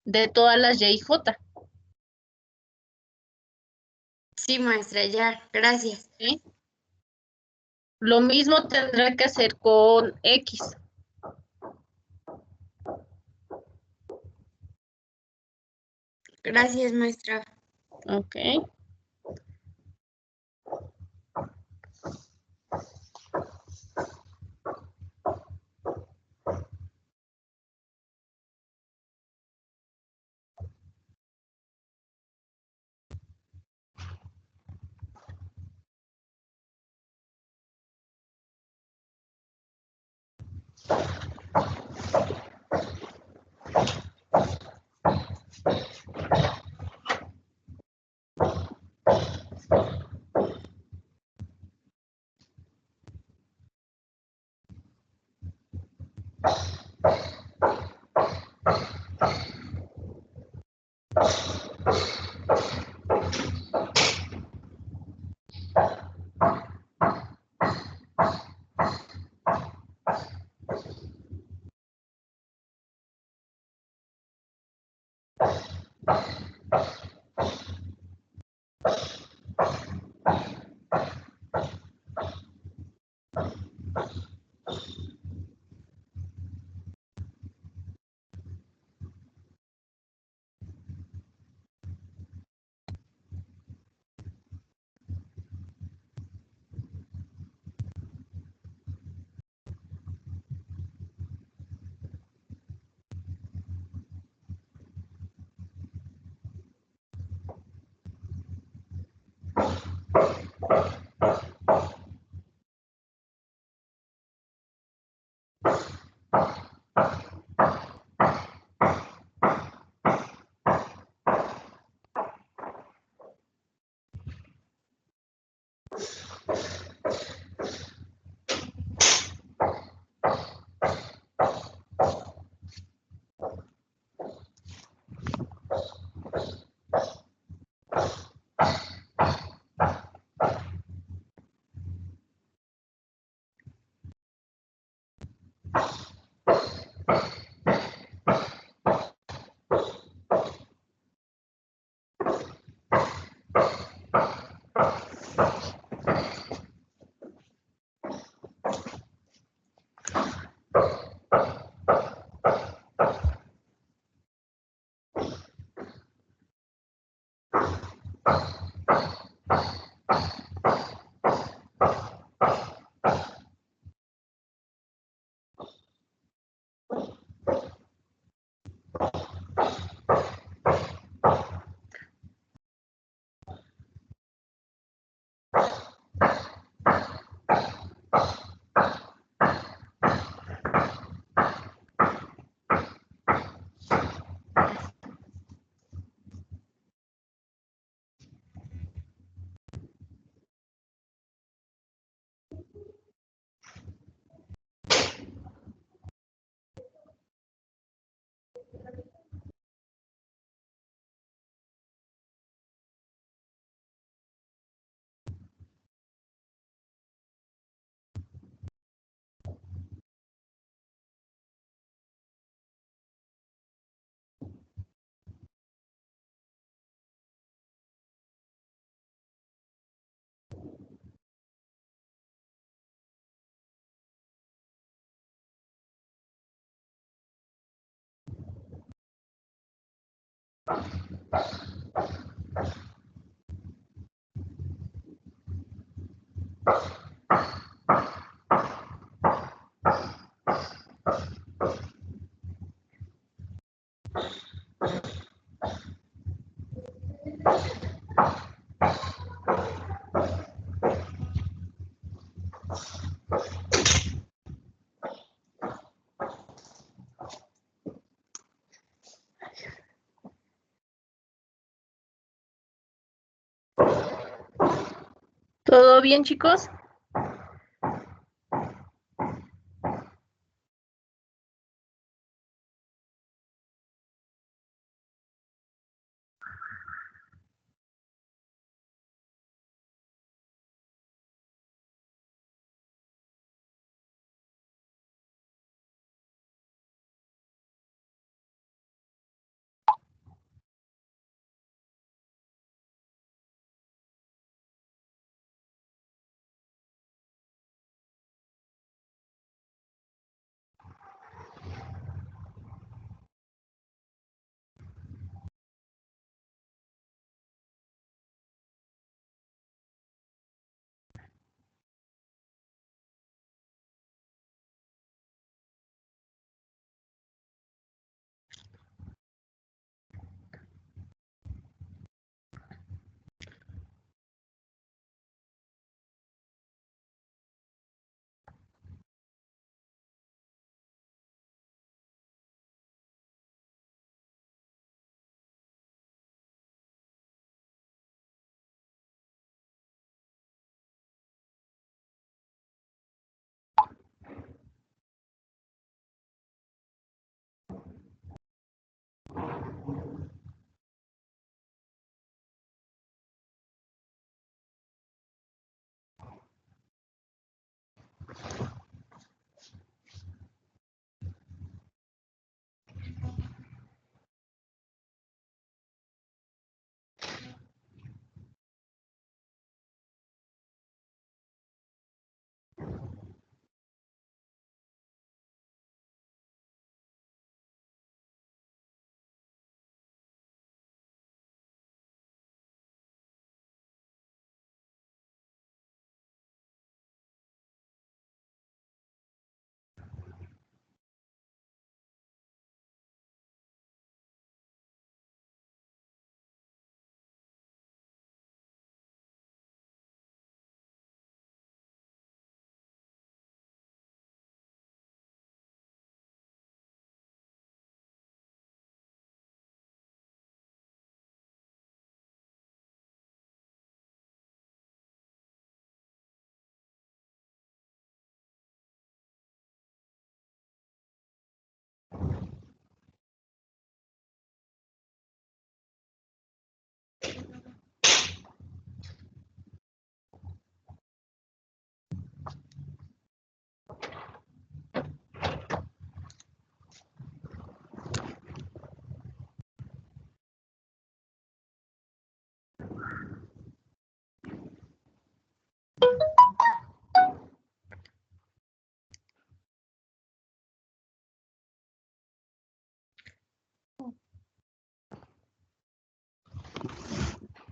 de todas las Y y J. sí, maestra, ya, gracias. ¿Sí? Lo mismo tendrá que hacer con X. Gracias, maestra. Ok. ¿Todo bien, chicos?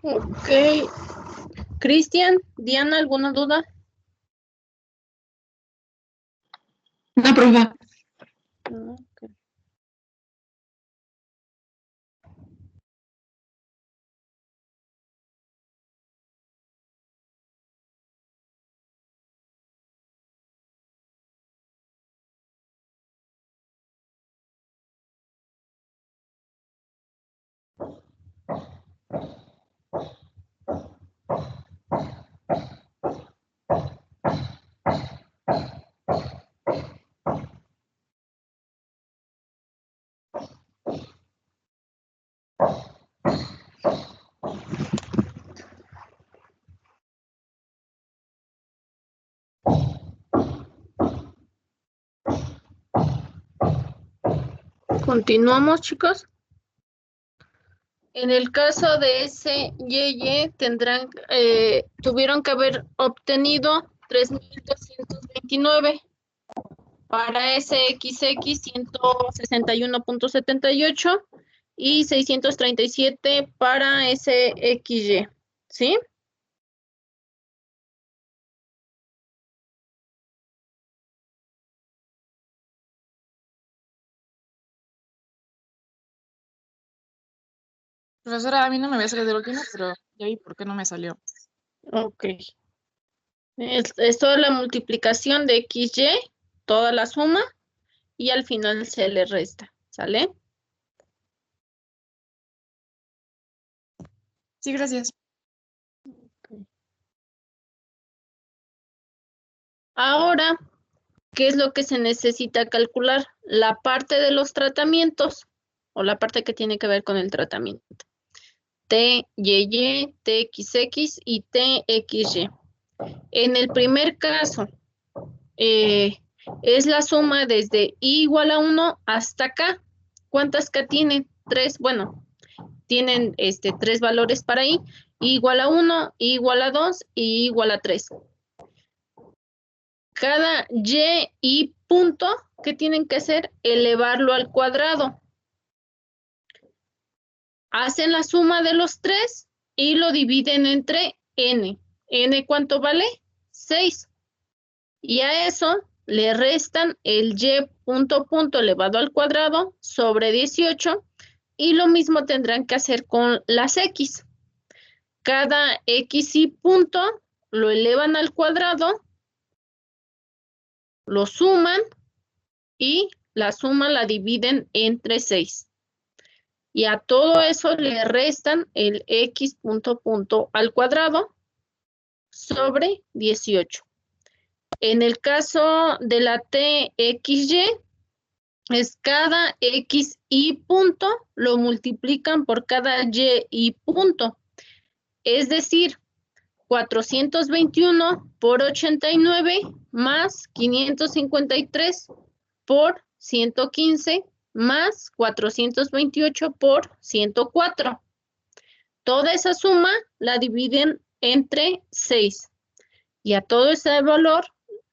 Ok. Cristian, Diana, ¿alguna duda? No, profe. No, ok. Continuamos, chicos. En el caso de ese Y tuvieron que haber obtenido 3,229. Para ese XX 161.78 y 637 para ese XY, ¿sí? Profesora, a mí no me había salido el último, pero ya vi por qué no me salió. Ok. Es toda la multiplicación de XY, toda la suma, y al final se le resta, ¿sale? Sí, gracias. Ahora, ¿qué es lo que se necesita calcular? La parte de los tratamientos, o la parte que tiene que ver con el tratamiento. TYY, TXX y TXY. En el primer caso, es la suma desde I igual a 1 hasta K. ¿Cuántas K tienen? 3, bueno, tienen 3 valores para I. I igual a 1, I igual a 2 y I igual a 3. Cada Y y punto, ¿qué tienen que hacer? Elevarlo al cuadrado. Hacen la suma de los 3 y lo dividen entre N. ¿N cuánto vale? 6. Y a eso le restan el Y punto elevado al cuadrado sobre 18 y lo mismo tendrán que hacer con las X. Cada X y punto lo elevan al cuadrado, lo suman y la suma la dividen entre 6. Y a todo eso le restan el X punto al cuadrado sobre 18. En el caso de la TXY, es cada X y punto lo multiplican por cada Y y punto. Es decir, 421 por 89 más 553 por 115 más 428 por 104. Toda esa suma la dividen entre 6. Y a todo ese valor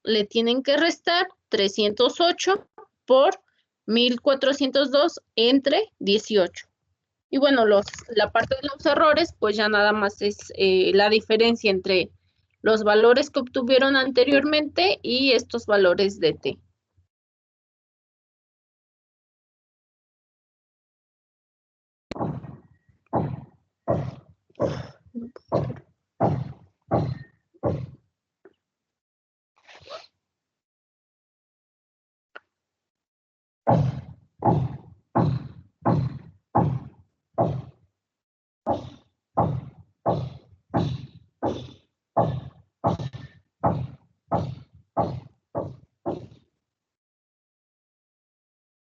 le tienen que restar 308 por 1402 entre 18. Y bueno, la parte de los errores, pues ya nada más es la diferencia entre los valores que obtuvieron anteriormente y estos valores de T.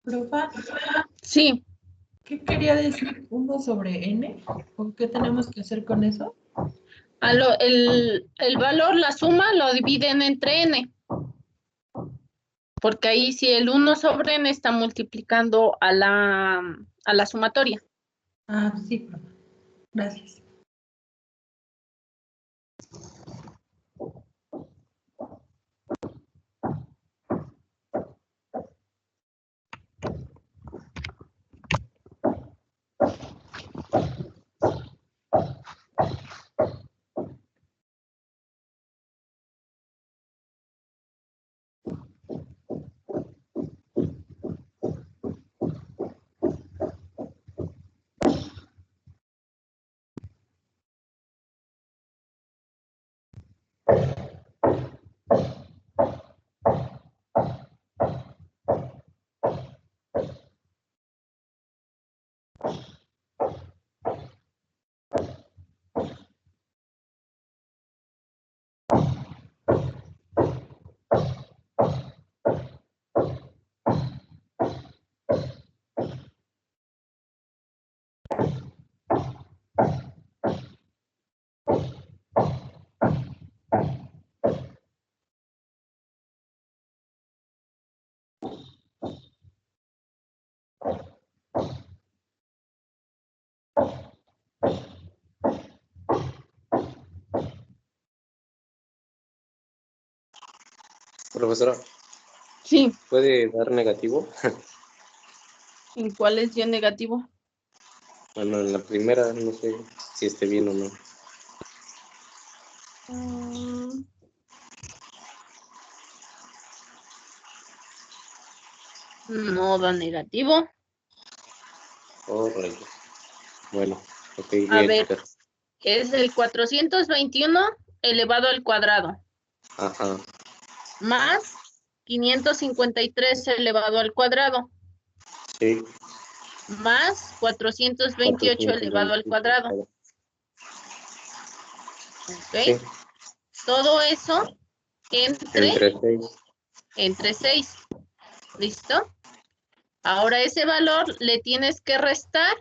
Profa, Sí, ¿qué quería decir 1 sobre n? ¿O qué tenemos que hacer con eso? el valor, la suma, lo dividen entre n. Porque ahí si el 1 sobre n está multiplicando a la sumatoria. Ah, sí, profa. Gracias. Profesora, Sí, ¿puede dar negativo? ¿en cuál es Y negativo? Bueno, en la primera no sé si esté bien o no. No da negativo. Oh, rayos. Bueno, ok, A voy a ver. checar. Es el 421 elevado al cuadrado. Ajá. Más 553 elevado al cuadrado. Sí. Más 428 elevado al cuadrado. Ok. Sí. Todo eso Entre 6. entre 6. ¿Listo? Ahora ese valor le tienes que restar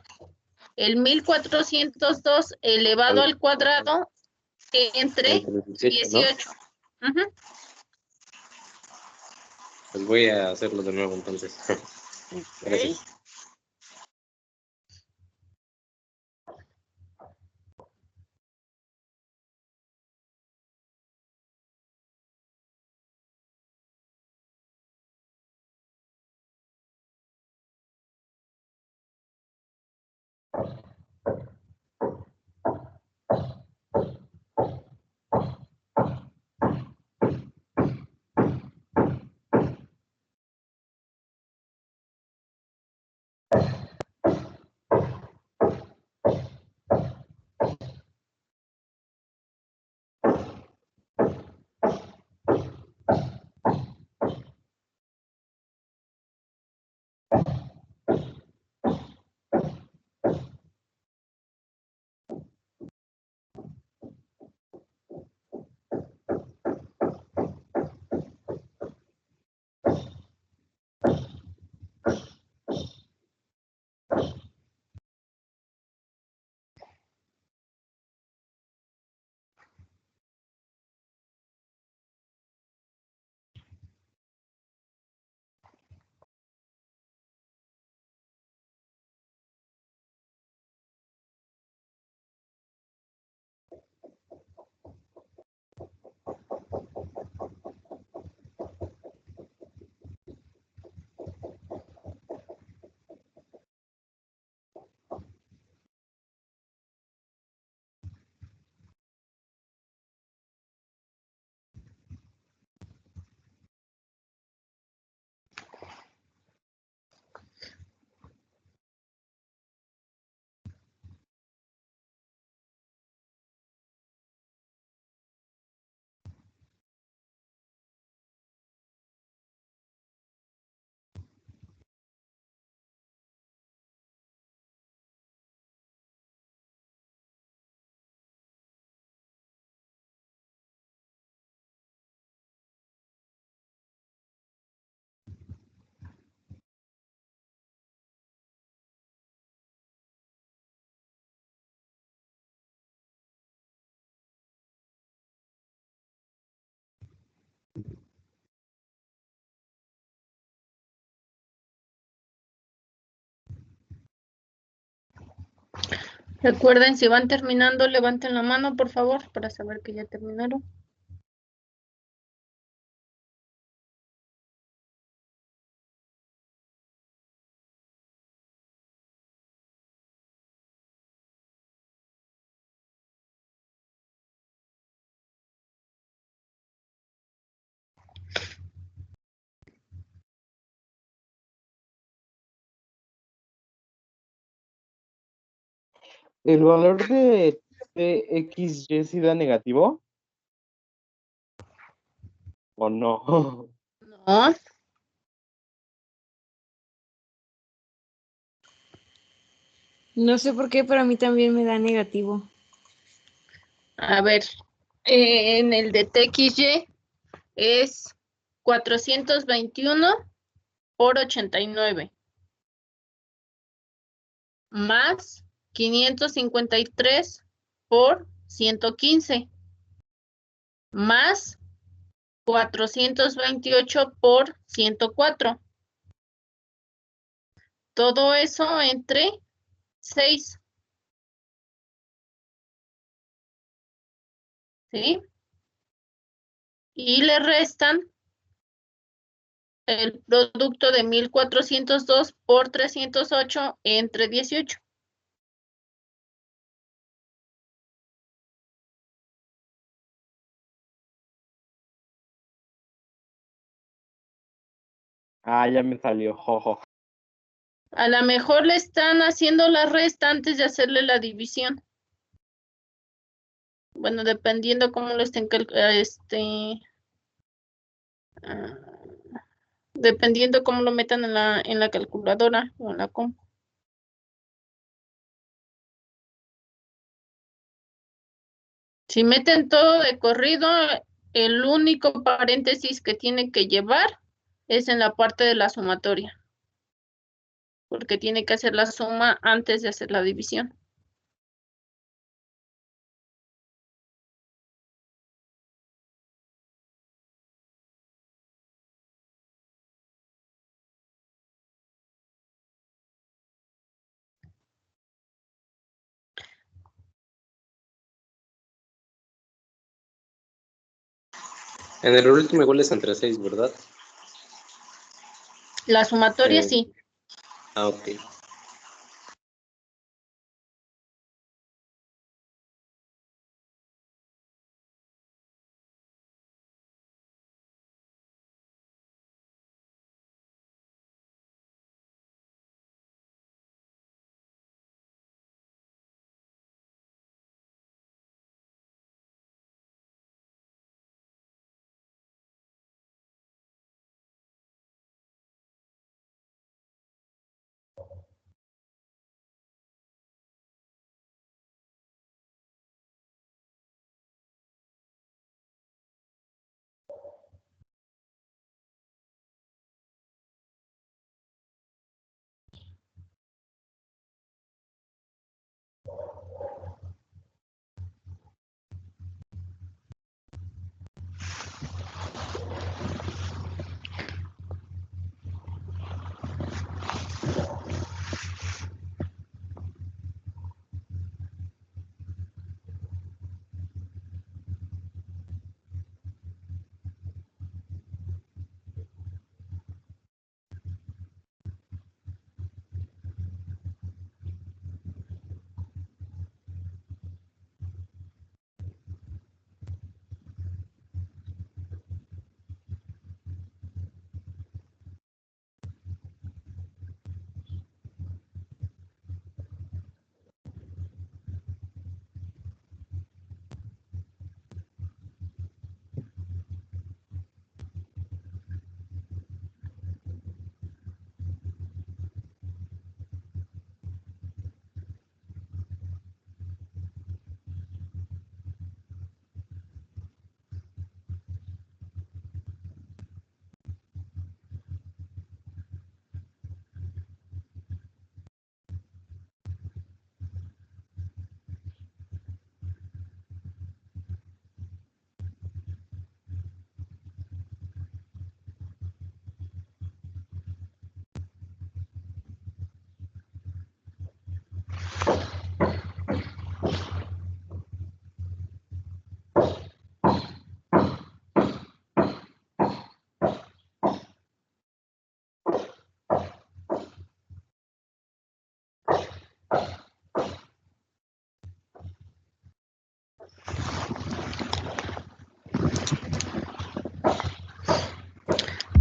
el 1402 elevado al cuadrado entre 18. Ujú. Pues voy a hacerlo de nuevo entonces. Gracias. Recuerden, si van terminando, levanten la mano, por favor, para saber que ya terminaron. ¿El valor de TXY sí da negativo? ¿O no? No. No sé por qué, pero a mí también me da negativo. A ver, en el de TXY es 421 por 89. Más 553 por 115. Más 428 por 104. Todo eso entre 6. ¿Sí? Y le restan el producto de 1402 por 308 entre 18. Ah, ya me salió, jojo. A lo mejor le están haciendo la resta antes de hacerle la división. Bueno, dependiendo cómo lo estén dependiendo cómo lo metan en la calculadora o en la compu. Si meten todo de corrido, el único paréntesis que tiene que llevar es en la parte de la sumatoria, porque tiene que hacer la suma antes de hacer la división. En el último igual es entre 6, ¿verdad? La sumatoria sí. Ah, ok.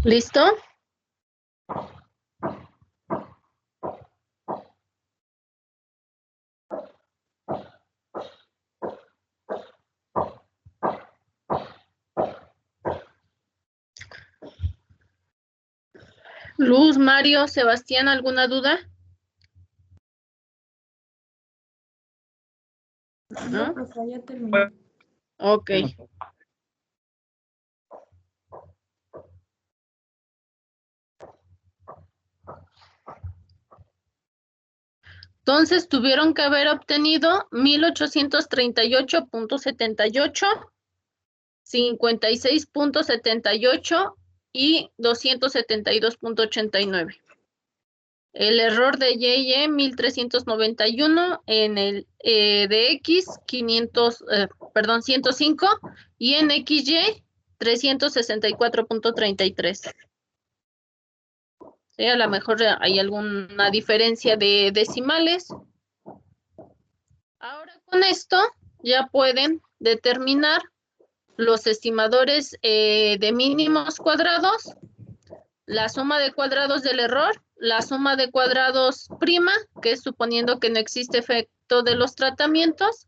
¿Listo? Luz, Mario, Sebastián, ¿alguna duda? No, profe, ya terminé. Ok. Entonces tuvieron que haber obtenido 1838.78, 56.78 y 272.89. El error de Y 1391, en el de X 105 y en XY 364.33. Sí, a lo mejor hay alguna diferencia de decimales. Ahora con esto ya pueden determinar los estimadores de mínimos cuadrados la suma de cuadrados del error, la suma de cuadrados prima, que es suponiendo que no existe efecto de los tratamientos,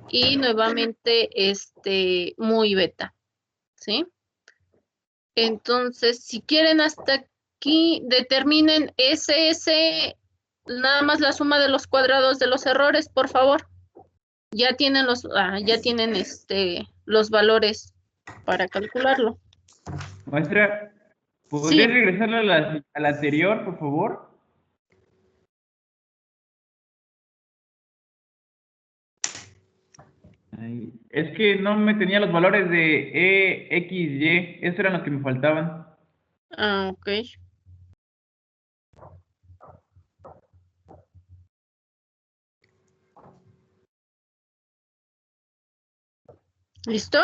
y nuevamente muy beta, ¿sí? Entonces, si quieren hasta aquí, determinen SS, nada más la suma de los cuadrados de los errores, por favor. Ya tienen los valores para calcularlo. Maestra, ¿podría Sí, regresarle a la anterior, por favor? Ay, es que no me tenía los valores de E, X, Y. Esos eran los que me faltaban. ok. ¿Listo,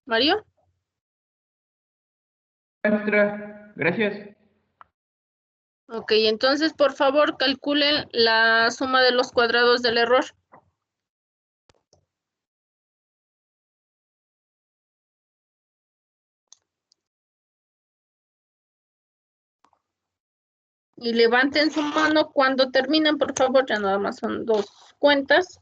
Mario? Maestra, gracias. Ok, entonces por favor calculen la suma de los cuadrados del error. Y levanten su mano cuando terminen, por favor, ya nada más son 2 cuentas.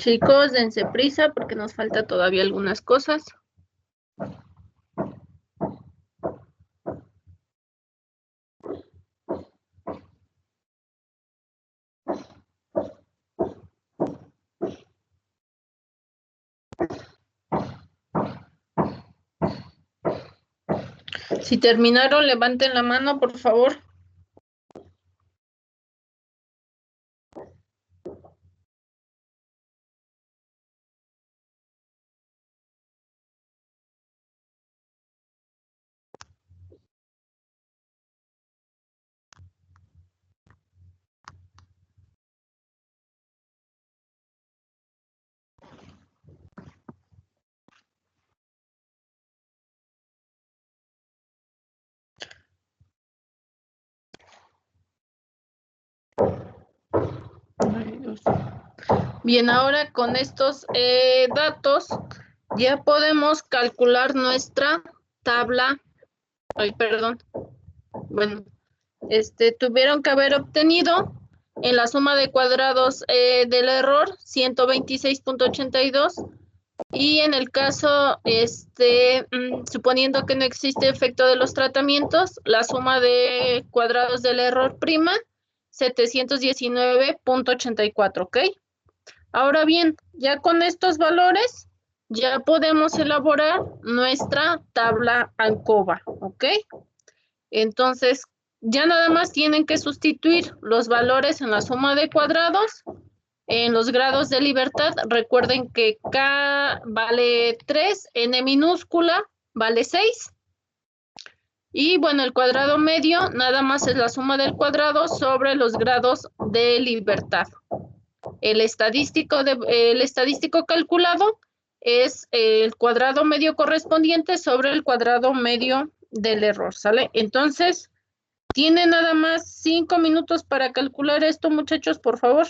Chicos, dense prisa porque nos falta todavía algunas cosas. Si terminaron, levanten la mano, por favor. Bien, ahora con estos datos ya podemos calcular nuestra tabla. Ay, perdón. Bueno, tuvieron que haber obtenido en la suma de cuadrados del error 126.82 y en el caso, suponiendo que no existe efecto de los tratamientos, la suma de cuadrados del error prima 719.84, ¿ok? Ahora bien, ya con estos valores, ya podemos elaborar nuestra tabla ANCOVA, ¿ok? Entonces, ya nada más tienen que sustituir los valores en la suma de cuadrados, en los grados de libertad. Recuerden que K vale 3, N minúscula vale 6. Y bueno, el cuadrado medio nada más es la suma del cuadrado sobre los grados de libertad. El estadístico calculado es el cuadrado medio correspondiente sobre el cuadrado medio del error, ¿sale? Entonces, tiene nada más 5 minutos para calcular esto, muchachos, por favor.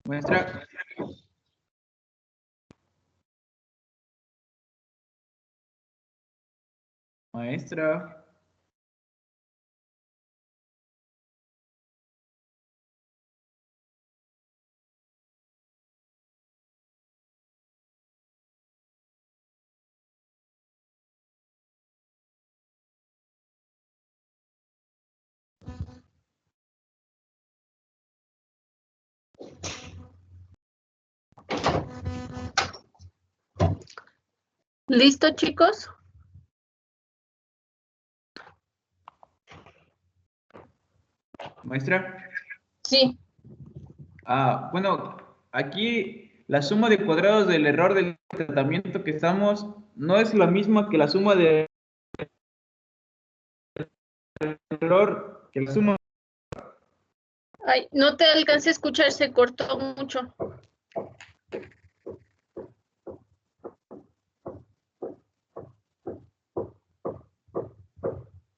Maestra. Maestra. ¿Listo, chicos? Maestra. Sí. Bueno, aquí la suma de cuadrados del error del tratamiento que estamos no es la misma que la suma de error que la suma. Ay, no te alcancé a escuchar, se cortó mucho.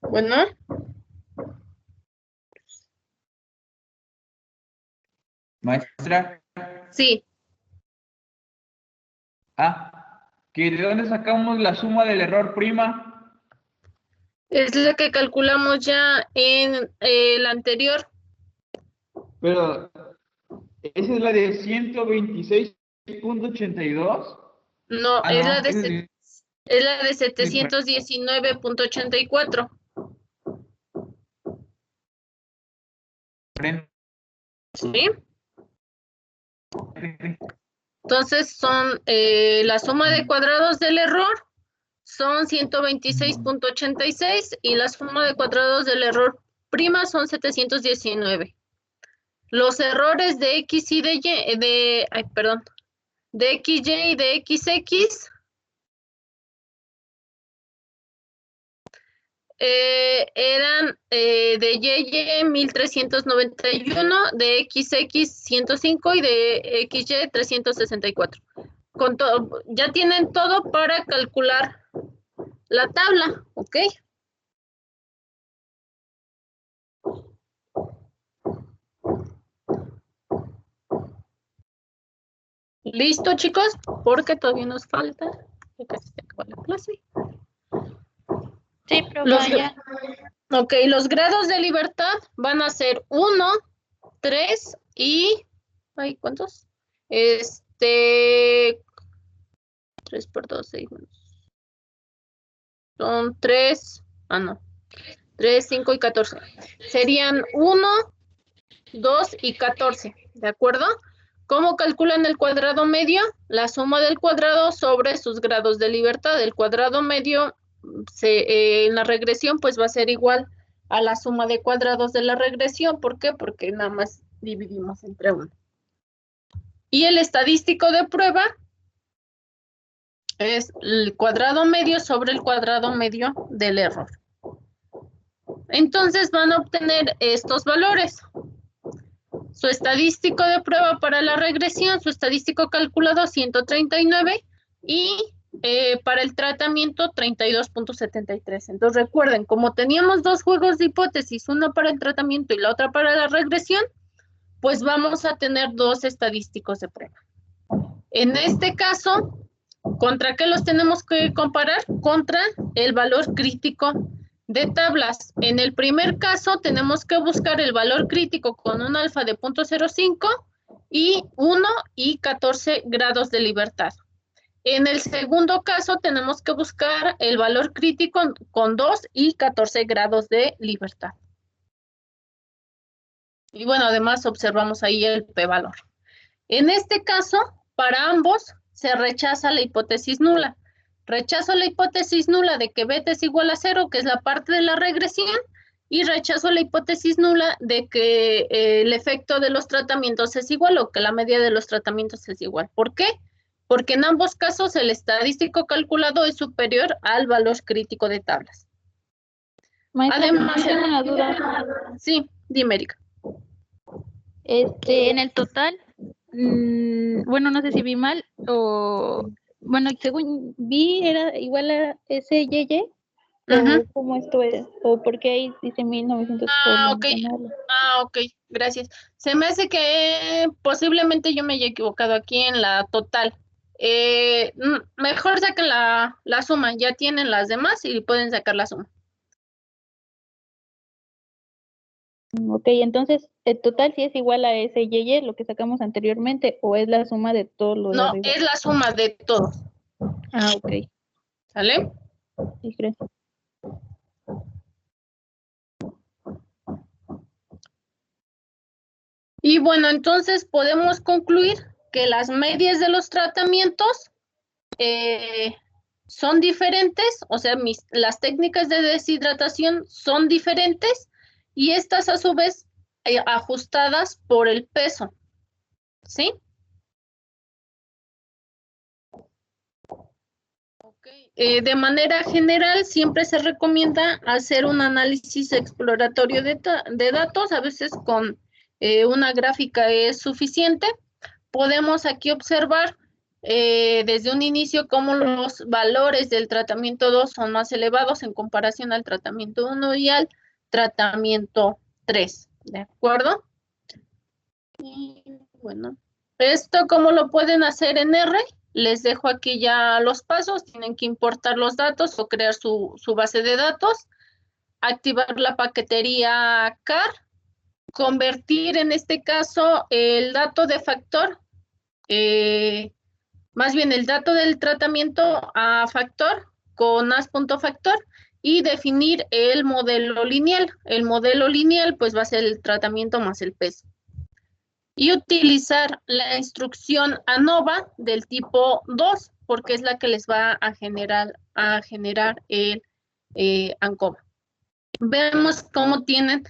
Bueno. Maestra. Sí. ¿Que de dónde sacamos la suma del error prima? Es la que calculamos ya en el anterior. Pero, ¿esa es la de 126.82? No, es la de es la de 719.84. ¿Sí? Entonces son la suma de cuadrados del error son 126.86 y la suma de cuadrados del error prima son 719. Los errores de X y de Y, de XY y de XX eran de YY 1391, de XX 105 y de XY 364. Con todo, ya tienen todo para calcular la tabla, ¿ok? ¿Listo, chicos? Porque todavía nos falta. Ya casi se acaba la clase. Sí, profe, ya. Ok, los grados de libertad van a ser 1, 3 y... Ay, ¿cuántos? 3 por 2, 6 menos. Son 3, no. 3, 5 y 14. Serían 1, 2 y 14, ¿de acuerdo? ¿Cómo calculan el cuadrado medio? La suma del cuadrado sobre sus grados de libertad. El cuadrado medio en la regresión pues va a ser igual a la suma de cuadrados de la regresión. ¿Por qué? Porque nada más dividimos entre 1. Y el estadístico de prueba es el cuadrado medio sobre el cuadrado medio del error. Entonces van a obtener estos valores. Su estadístico de prueba para la regresión, su estadístico calculado 139 y para el tratamiento 32.73. Entonces recuerden, como teníamos dos juegos de hipótesis, uno para el tratamiento y la otra para la regresión, pues vamos a tener dos estadísticos de prueba. En este caso, ¿contra qué los tenemos que comparar? Contra el valor crítico de tablas. En el primer caso tenemos que buscar el valor crítico con un alfa de 0.05 y 1 y 14 grados de libertad. En el segundo caso tenemos que buscar el valor crítico con 2 y 14 grados de libertad. Y bueno, además observamos ahí el p-valor. En este caso, para ambos se rechaza la hipótesis nula. Rechazo la hipótesis nula de que beta es igual a 0, que es la parte de la regresión, y rechazo la hipótesis nula de que el efecto de los tratamientos es igual o que la media de los tratamientos es igual. ¿Por qué? Porque en ambos casos el estadístico calculado es superior al valor crítico de tablas. Maestra, Además, tengo una duda. sí, dime, Erika. En el total, bueno, no sé si vi mal o, bueno, según vi era igual a SYY, o cómo esto es, o por qué ahí dice 1900 por mencionarlo. Ok, gracias. Se me hace que posiblemente yo me haya equivocado aquí en la total. Mejor saquen la suma, ya tienen las demás y pueden sacar la suma. Ok, entonces, ¿el total sí es igual a SYY, lo que sacamos anteriormente, o es la suma de todos los de No, arriba? es la suma de todos. Ah, ok. ¿Sale? Sí, gracias. Y bueno, entonces podemos concluir que las medias de los tratamientos son diferentes, o sea, las técnicas de deshidratación son diferentes y estas a su vez ajustadas por el peso, ¿sí? De manera general, siempre se recomienda hacer un análisis exploratorio de datos, a veces con una gráfica es suficiente. Podemos aquí observar desde un inicio cómo los valores del tratamiento 2 son más elevados en comparación al tratamiento 1 y al tratamiento 3, ¿de acuerdo? Y bueno, esto cómo lo pueden hacer en R. Les dejo aquí ya los pasos, tienen que importar los datos o crear su base de datos, activar la paquetería CAR, convertir en este caso el dato de factor, más bien el dato del tratamiento a factor con as.factor y definir el modelo lineal. El modelo lineal pues va a ser el tratamiento más el peso. Y utilizar la instrucción ANOVA del tipo 2, porque es la que les va a generar el ANCOVA. Vemos cómo tienen,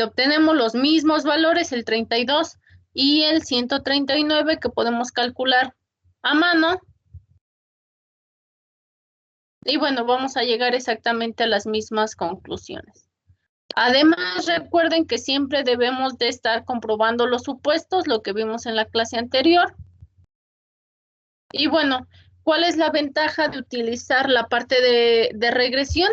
obtenemos los mismos valores, el 32 y el 139 que podemos calcular a mano. Y bueno, vamos a llegar exactamente a las mismas conclusiones. Además, recuerden que siempre debemos de estar comprobando los supuestos, lo que vimos en la clase anterior. Y bueno, ¿cuál es la ventaja de utilizar la parte de regresión?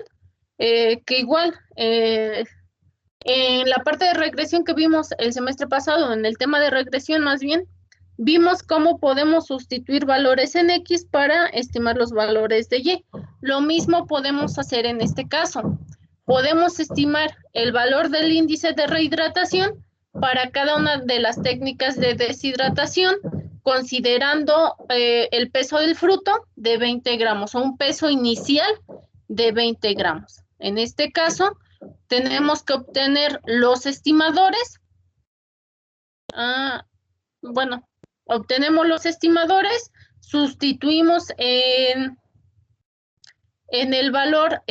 Que igual, en la parte de regresión que vimos el semestre pasado, en el tema de regresión más bien, vimos cómo podemos sustituir valores en X para estimar los valores de Y. Lo mismo podemos hacer en este caso. Podemos estimar el valor del índice de rehidratación para cada una de las técnicas de deshidratación, considerando el peso del fruto de 20 gramos o un peso inicial de 20 gramos. En este caso, tenemos que obtener los estimadores. Bueno, obtenemos los estimadores, sustituimos en el valor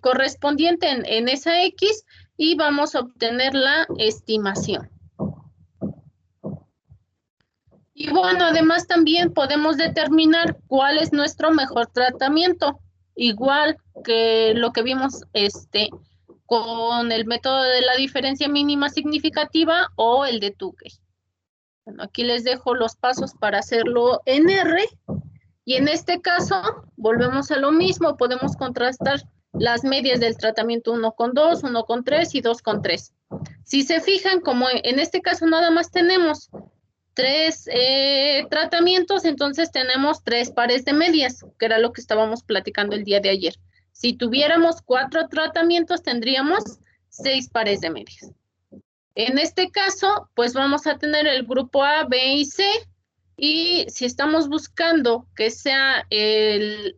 correspondiente en esa X y vamos a obtener la estimación. Y bueno, además también podemos determinar cuál es nuestro mejor tratamiento, igual que lo que vimos con el método de la diferencia mínima significativa o el de Tukey. Bueno, aquí les dejo los pasos para hacerlo en R. Y en este caso, volvemos a lo mismo, podemos contrastar las medias del tratamiento 1 con 2, 1 con 3 y 2 con 3. Si se fijan, como en este caso nada más tenemos 3 tratamientos, entonces tenemos 3 pares de medias, que era lo que estábamos platicando el día de ayer. Si tuviéramos 4 tratamientos, tendríamos 6 pares de medias. En este caso, pues vamos a tener el grupo A, B y C. Y si estamos buscando que sea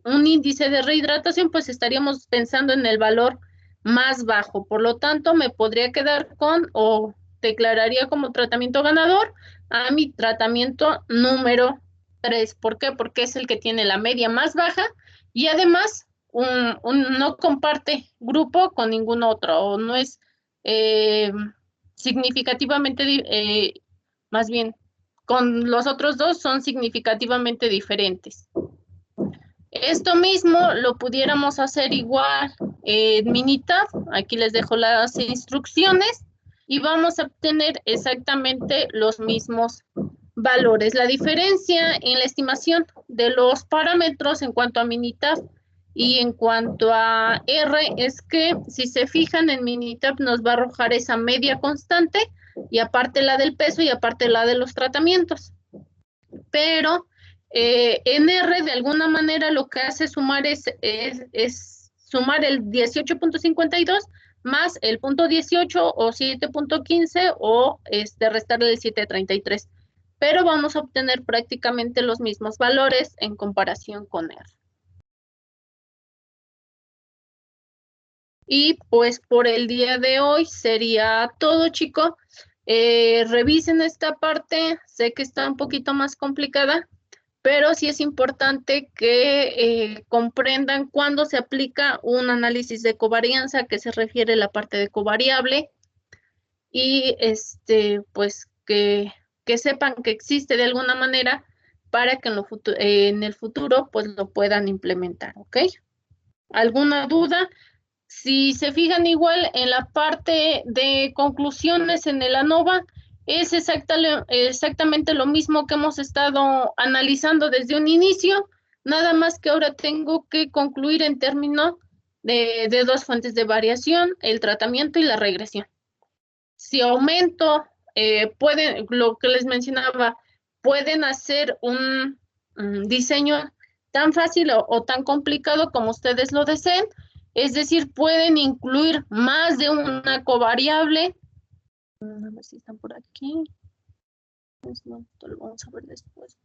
un índice de rehidratación, pues estaríamos pensando en el valor más bajo. Por lo tanto, me podría quedar con o declararía como tratamiento ganador a mi tratamiento número 3. ¿Por qué? Porque es el que tiene la media más baja y además no comparte grupo con ningún otro, o no es significativamente, más bien, con los otros dos son significativamente diferentes. Esto mismo lo pudiéramos hacer igual en Minitab. Aquí les dejo las instrucciones y vamos a obtener exactamente los mismos valores. La diferencia en la estimación de los parámetros en cuanto a Minitab y en cuanto a R es que, si se fijan, en Minitab nos va a arrojar esa media constante y aparte la del peso y aparte la de los tratamientos. Pero en R, de alguna manera, lo que hace sumar es sumar el 18.52 más el punto 18 o 7.15 o restarle el 7.33. Pero vamos a obtener prácticamente los mismos valores en comparación con R. Y pues por el día de hoy sería todo, chicos. Revisen esta parte, sé que está un poquito más complicada, pero sí es importante que comprendan cuándo se aplica un análisis de covarianza, que se refiere a la parte de covariable, y pues que sepan que existe de alguna manera para que en el futuro pues lo puedan implementar, ¿ok? ¿Alguna duda? Si se fijan, igual en la parte de conclusiones en el ANOVA, es exactamente lo mismo que hemos estado analizando desde un inicio, nada más que ahora tengo que concluir en términos de dos fuentes de variación, el tratamiento y la regresión. Si aumento, lo que les mencionaba, pueden hacer un diseño tan fácil o tan complicado como ustedes lo deseen. Es decir, pueden incluir más de una covariable. A ver si están por aquí. No, lo vamos a ver después.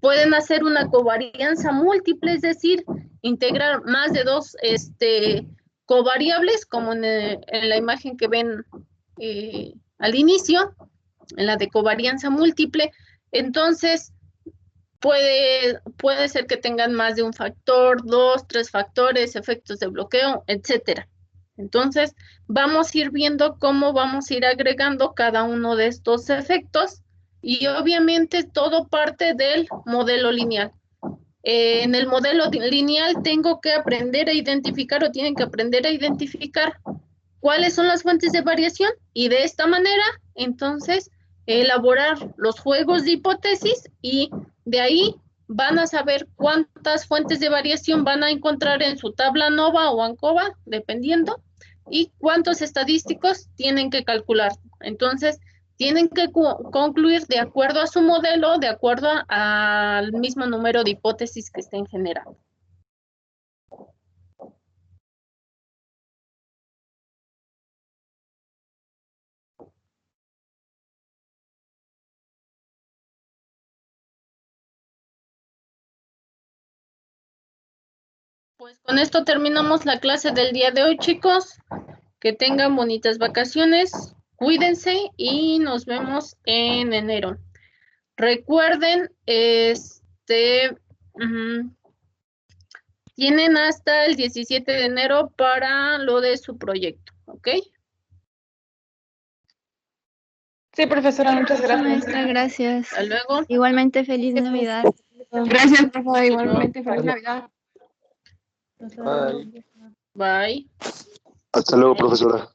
Pueden hacer una covarianza múltiple, es decir, integrar más de dos covariables, como en la imagen que ven al inicio, en la de covarianza múltiple. Entonces, puede ser que tengan más de un factor, 2, 3 factores, efectos de bloqueo, etcétera. Entonces, vamos a ir viendo cómo vamos a ir agregando cada uno de estos efectos y obviamente todo parte del modelo lineal. En el modelo lineal tengo que aprender a identificar, o tienen que aprender a identificar cuáles son las fuentes de variación y de esta manera, entonces, elaborar los juegos de hipótesis y de ahí van a saber cuántas fuentes de variación van a encontrar en su tabla ANOVA o ANCOVA, dependiendo, y cuántos estadísticos tienen que calcular. Entonces, tienen que concluir de acuerdo a su modelo, de acuerdo al mismo número de hipótesis que estén generando. Pues con esto terminamos la clase del día de hoy, chicos. Que tengan bonitas vacaciones, cuídense y nos vemos en enero. Recuerden, tienen hasta el 17 de enero para lo de su proyecto, ¿ok? Sí, profesora, muchas gracias. Maestra, gracias. Hasta luego. Igualmente, feliz Navidad. Gracias, profesora, igualmente. Feliz Navidad. Bye. Bye. Hasta luego, profesora.